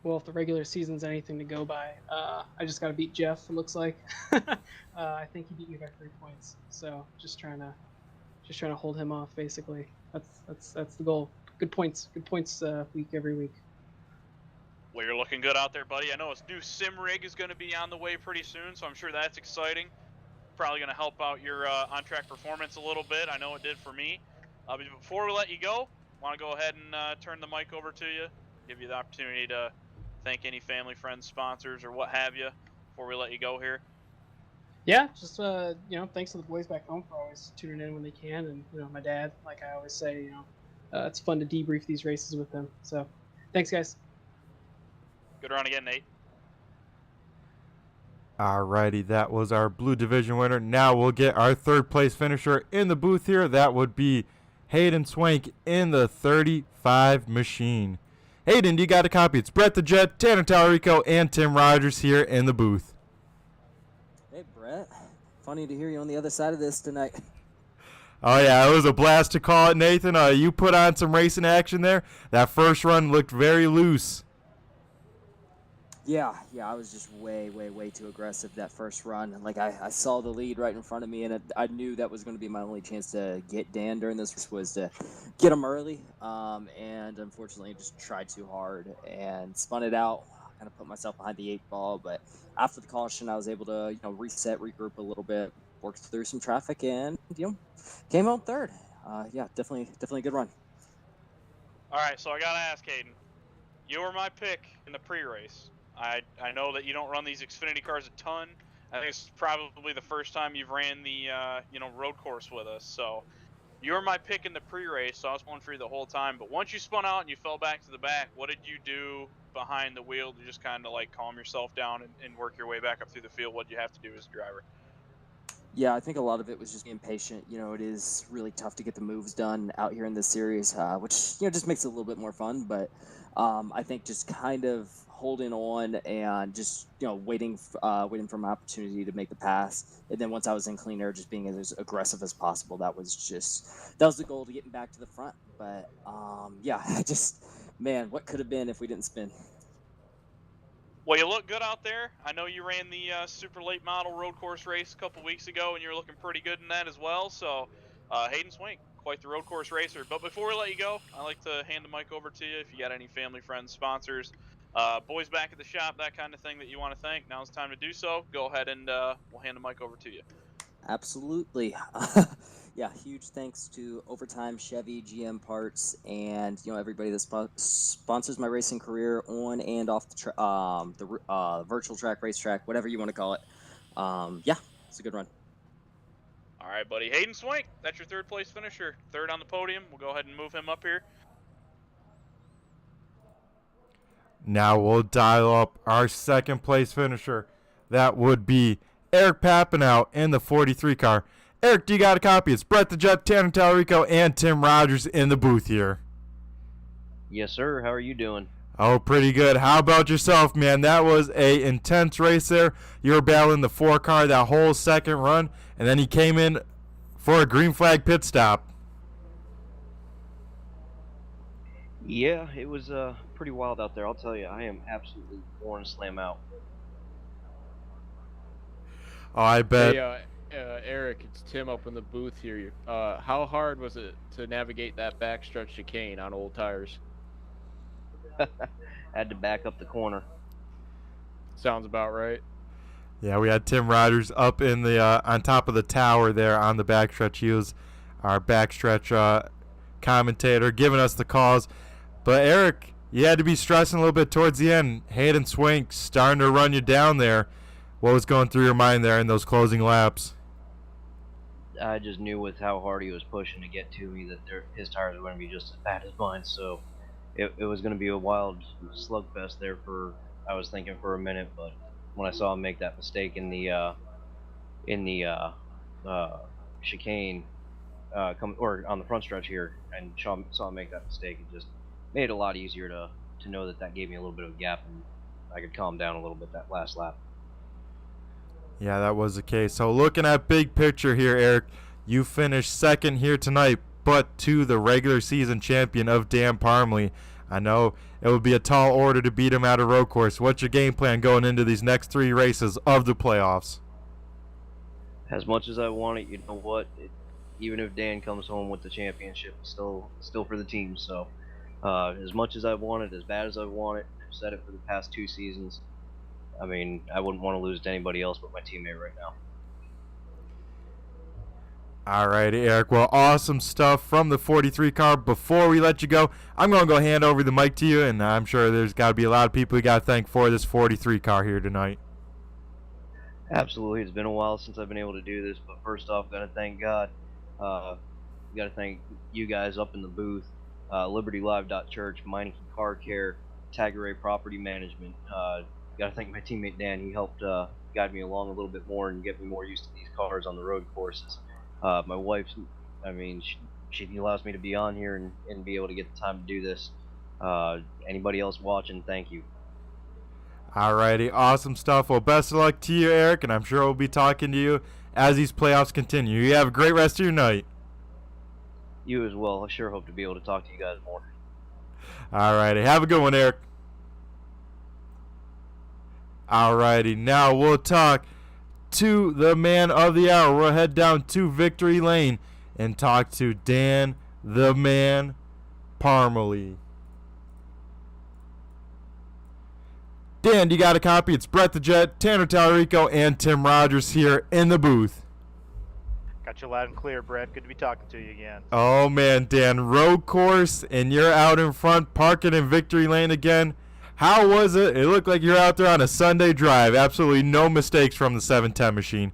Well, if the regular season's anything to go by, I just got to beat Jeff, it looks like. I think he beat me by 3 points, so just trying to hold him off, basically. That's the goal. Good points week every week. Well, you're looking good out there, buddy. I know a new sim rig is going to be on the way pretty soon, so I'm sure that's exciting. Probably going to help out your on-track performance a little bit. I know it did for me. But before we let you go, I want to go ahead and turn the mic over to you, give you the opportunity to thank any family, friends, sponsors, or what have you before we let you go here. Yeah, just thanks to the boys back home for always tuning in when they can, and my dad, like I always say, it's fun to debrief these races with them. So, thanks, guys. Good run again, Nate. Alrighty, that was our Blue Division winner. Now we'll get our third place finisher in the booth here. That would be Hayden Swank in the 35 machine. Hayden, you got a copy? It's Brett the Jet, Tanner Tallarico, and Tim Rogers here in the booth. Hey, Brett. Funny to hear you on the other side of this tonight. Oh, yeah, it was a blast to call it, Nathan. You put on some racing action there. That first run looked very loose. Yeah, I was just way too aggressive that first run. Like, I saw the lead right in front of me, and I knew that was going to be my only chance to get Dan during this race, was to get him early. And unfortunately, just tried too hard and spun it out. Kind of put myself behind the 8 ball, but after the caution, I was able to reset, regroup a little bit, worked through some traffic, and came home third. Yeah, definitely a good run. All right, so I gotta ask, Hayden, you were my pick in the pre-race. I know that you don't run these Xfinity cars a ton. I think it's probably the first time you've ran the road course with us. So you were my pick in the pre-race, so I was pulling for you the whole time. But once you spun out and you fell back to the back, what did you do behind the wheel to just kind of like calm yourself down and work your way back up through the field? What did you have to do as a driver? Yeah, I think a lot of it was just being patient. It is really tough to get the moves done out here in this series, which just makes it a little bit more fun. But I think just kind of holding on and just waiting for my opportunity to make the pass, and then once I was in clean air, just being as aggressive as possible. That was the goal to getting back to the front. But yeah, what could have been if we didn't spin. Well, you look good out there. I know you ran the super late model road course race a couple weeks ago, and you're looking pretty good in that as well. So, Hayden Swink, quite the road course racer. But before we let you go, I like to hand the mic over to you. If you got any family, friends, sponsors, boys back at the shop, that kind of thing that you want to thank, now's the time to do so. Go ahead and we'll hand the mic over to you. Absolutely. Yeah, huge thanks to Overtime Chevy, GM Parts, and everybody that sponsors my racing career on and off the virtual track, racetrack, whatever you want to call it. Yeah, it's a good run. All right, buddy. Hayden Swink, that's your third place finisher. Third on the podium. We'll go ahead and move him up here. Now we'll dial up our second place finisher. That would be Eric Papinow in the 43 car. Eric, do you got a copy? It's Brett the Jet, Tanner Tallarico, and Tim Rogers in the booth here. Yes, sir. How are you doing? Oh, pretty good. How about yourself, man? That was a intense race there. You were battling the 4 car that whole second run, and then he came in for a green flag pit stop. Yeah, it was pretty wild out there. I'll tell you, I am absolutely born to slam out. Oh, I bet. Hey, Eric, it's Tim up in the booth here. How hard was it to navigate that backstretch chicane on old tires? Had to back up the corner. Sounds about right. Yeah, we had Tim Rogers up in the on top of the tower there on the backstretch. He was our backstretch commentator, giving us the calls. But Eric, you had to be stressing a little bit towards the end. Hayden Swink starting to run you down there. What was going through your mind there in those closing laps? I just knew with how hard he was pushing to get to me that his tires were going to be just as bad as mine. So it was going to be a wild slugfest there I was thinking for a minute. But when I saw him make that mistake in the chicane, or on the front stretch here, and saw him make that mistake, it just made it a lot easier to know that gave me a little bit of a gap and I could calm down a little bit that last lap. Yeah, that was the case. So looking at big picture here, Eric, you finished second here tonight, but to the regular season champion of Dan Parmley. I know it would be a tall order to beat him at a road course. What's your game plan going into these next 3 races of the playoffs? As much as I want it, you know what? Even if Dan comes home with the championship, it's still for the team. So as much as I want it, as bad as I want it, I've said it for the past 2 seasons. I mean, I wouldn't want to lose to anybody else but my teammate right now. All right, Eric. Well, awesome stuff from the 43 car. Before we let you go, I'm going to go hand over the mic to you, and I'm sure there's got to be a lot of people you got to thank for this 43 car here tonight. Absolutely. It's been a while since I've been able to do this, but first off, got to thank God. Got to thank you guys up in the booth, LibertyLive.Church, Meineke Car Care, Tagaray Property Management. Got to thank my teammate Dan. He helped guide me along a little bit more and get me more used to these cars on the road courses. My wife, I mean, she allows me to be on here and be able to get the time to do this. Anybody else watching, thank you. Alrighty, awesome stuff. Well, best of luck to you, Eric, and I'm sure we'll be talking to you as these playoffs continue. You have a great rest of your night. You as well. I sure hope to be able to talk to you guys more. All righty. Have a good one, Eric. All righty. Now we'll talk to the man of the hour. We'll head down to Victory Lane and talk to Dan the Man Parmalee. Dan, you got a copy? It's Brett the Jet, Tanner Tallarico, and Tim Rogers here in the booth. Got you loud and clear, Brett. Good to be talking to you again. Oh, man, Dan, road course, and you're out in front parking in Victory Lane again. How was it? It looked like you're out there on a Sunday drive. Absolutely no mistakes from the 710 machine.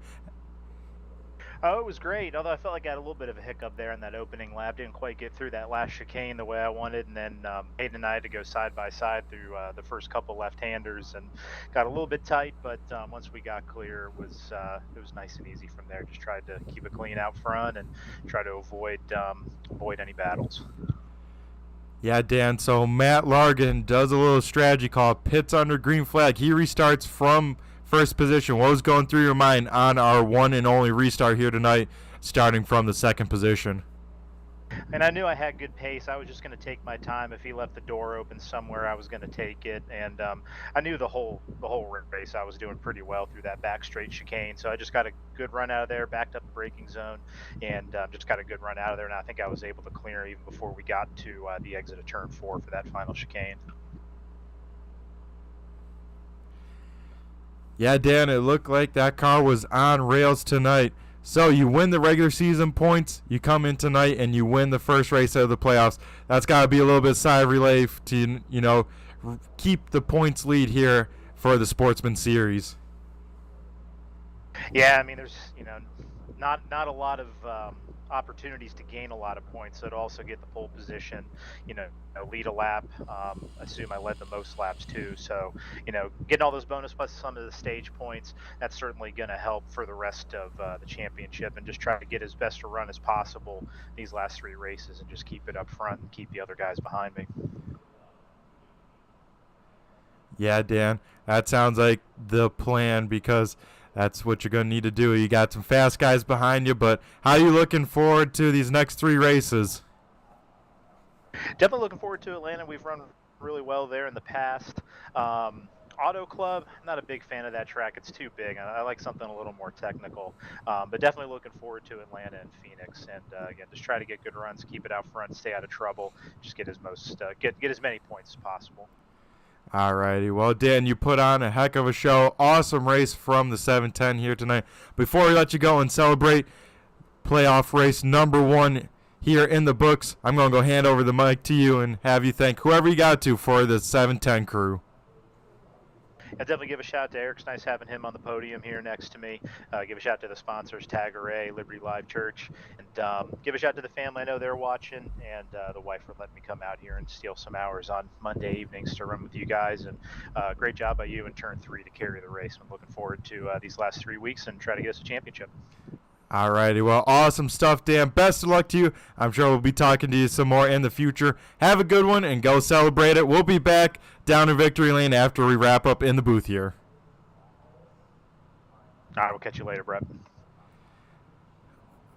Oh, it was great, although I felt like I had a little bit of a hiccup there in that opening lap. Didn't quite get through that last chicane the way I wanted, and then Hayden and I had to go side by side through the first couple left-handers and got a little bit tight, but once we got clear, it was nice and easy from there. Just tried to keep it clean out front and try to avoid any battles. Yeah, Dan, so Matt Largan does a little strategy called pits under green flag. He restarts from first position. What was going through your mind on our one and only restart here tonight, starting from the second position? And I knew I had good pace. I was just going to take my time. If he left the door open somewhere, I was going to take it. And I knew the whole race I was doing pretty well through that back straight chicane. So I just got a good run out of there, backed up the braking zone, and just got a good run out of there. And I think I was able to clear even before we got to the exit of turn 4 for that final chicane. Yeah, Dan, it looked like that car was on rails tonight. So you win the regular season points, you come in tonight, and you win the first race of the playoffs. That's got to be a little bit sigh of relief to, keep the points lead here for the Sportsman Series. Yeah, I mean, there's, not a lot of opportunities to gain a lot of points. So to also get the pole position, lead a lap. Assume I led the most laps too. So, getting all those bonus plus some of the stage points, that's certainly going to help for the rest of the championship, and just try to get as best a run as possible these last 3 races and just keep it up front and keep the other guys behind me. Yeah, Dan, that sounds like the plan, because that's what you're going to need to do. You got some fast guys behind you, but how are you looking forward to these next 3 races? Definitely looking forward to Atlanta. We've run really well there in the past. Auto Club, I'm not a big fan of that track. It's too big. I like something a little more technical. But definitely looking forward to Atlanta and Phoenix. And again, just try to get good runs, keep it out front, stay out of trouble, just get as many points as possible. Alrighty, well, Dan, you put on a heck of a show. Awesome race from the 710 here tonight. Before we let you go and celebrate playoff race number 1 here in the books, I'm going to go hand over the mic to you and have you thank whoever you got to for the 710 crew. I'll definitely give a shout out to Eric. It's nice having him on the podium here next to me. Give a shout out to the sponsors, Tag Array, Liberty Live Church, and give a shout out to the family. I know they're watching, and the wife for letting me come out here and steal some hours on Monday evenings to run with you guys. And great job by you in turn 3 to carry the race. I'm looking forward to these last 3 weeks and try to get us a championship. Alrighty, well, awesome stuff, Dan. Best of luck to you. I'm sure we'll be talking to you some more in the future. Have a good one and go celebrate it. We'll be back down in Victory Lane after we wrap up in the booth here. All right, we'll catch you later, Brett.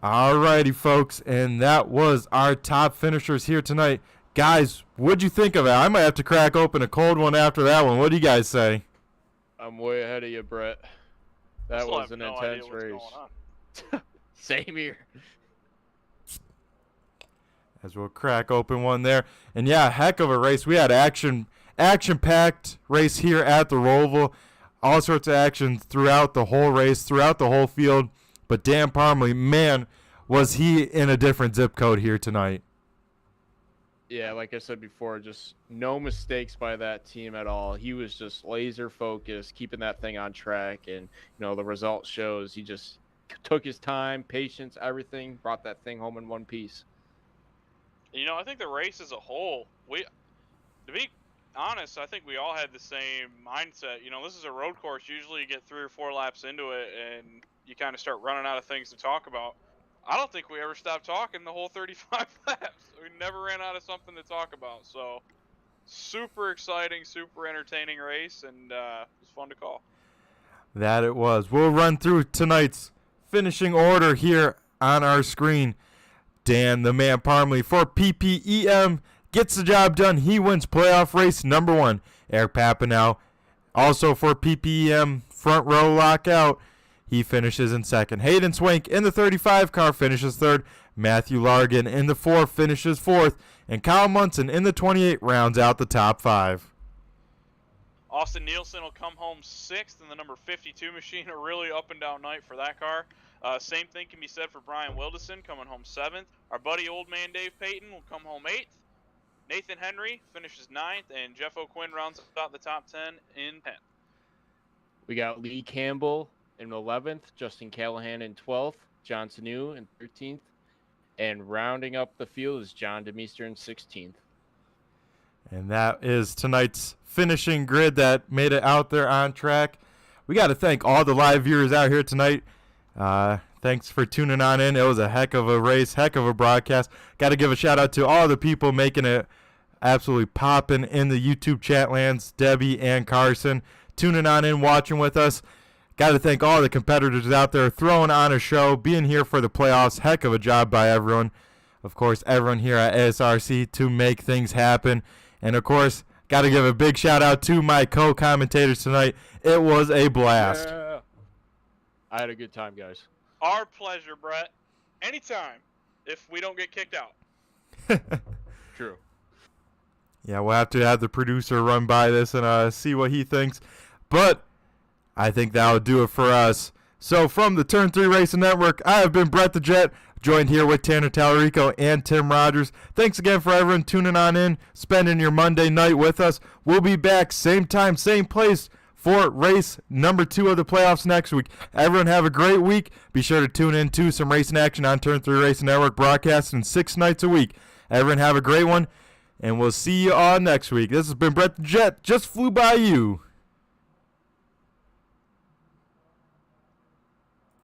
Alrighty, folks, and that was our top finishers here tonight. Guys, what'd you think of it? I might have to crack open a cold one after that one. What do you guys say? I'm way ahead of you, Brett. That was an intense race. Same here. As we'll crack open one there. And yeah, heck of a race. We had action-packed race here at the ROVAL. All sorts of action throughout the whole race, throughout the whole field. But Dan Parmalee, man, was he in a different zip code here tonight. Yeah, like I said before, just no mistakes by that team at all. He was just laser focused, keeping that thing on track, and the result shows he just took his time, patience, everything, brought that thing home in one piece. I think the race as a whole, to be honest, I think we all had the same mindset. This is a road course. Usually you get 3 or 4 laps into it and you kind of start running out of things to talk about. I don't think we ever stopped talking the whole 35 laps. We never ran out of something to talk about. So super exciting, super entertaining race, and it was fun to call. That it was. We'll run through tonight's finishing order here on our screen. Dan the Man Parmley for PPEM gets the job done. He wins playoff race number 1. Eric Papanow also for PPEM front row lockout. He finishes in 2nd. Hayden Swank in the 35 car finishes 3rd. Matthew Largan in the 4 finishes 4th. And Kyle Munson in the 28 rounds out the top 5. Austin Nielsen will come home 6th in the number 52 machine. A really up and down night for that car. Same thing can be said for Brian Wilderson coming home 7th. Our buddy old man Dave Payton will come home 8th. Nathan Henry finishes 9th, and Jeff O'Quinn rounds out the top 10 in 10th. We got Lee Campbell in 11th, Justin Callahan in 12th, John Sanu in 13th, and rounding up the field is John Demeester in 16th. And that is tonight's finishing grid that made it out there on track. We got to thank all the live viewers out here tonight. Thanks for tuning on in. It was a heck of a race, heck of a broadcast. Got to give a shout out to all the people making it absolutely popping in the YouTube chat lands, Debbie and Carson, tuning on in, watching with us. Got to thank all the competitors out there throwing on a show, being here for the playoffs. Heck of a job by everyone. Of course, everyone here at ASRC to make things happen. And, of course, got to give a big shout-out to my co-commentators tonight. It was a blast. Yeah. I had a good time, guys. Our pleasure, Brett. Anytime, if we don't get kicked out. True. Yeah, we'll have to have the producer run by this and see what he thinks. But I think that'll do it for us. So from the Turn 3 Racing Network, I have been Brett the Jet, joined here with Tanner Tallarico and Tim Rogers. Thanks again for everyone tuning on in, spending your Monday night with us. We'll be back same time, same place for race number 2 of the playoffs next week. Everyone have a great week. Be sure to tune in to some racing action on Turn 3 Racing Network, broadcasting 6 nights a week. Everyone have a great one, and we'll see you all next week. This has been Brett the Jet, just flew by you.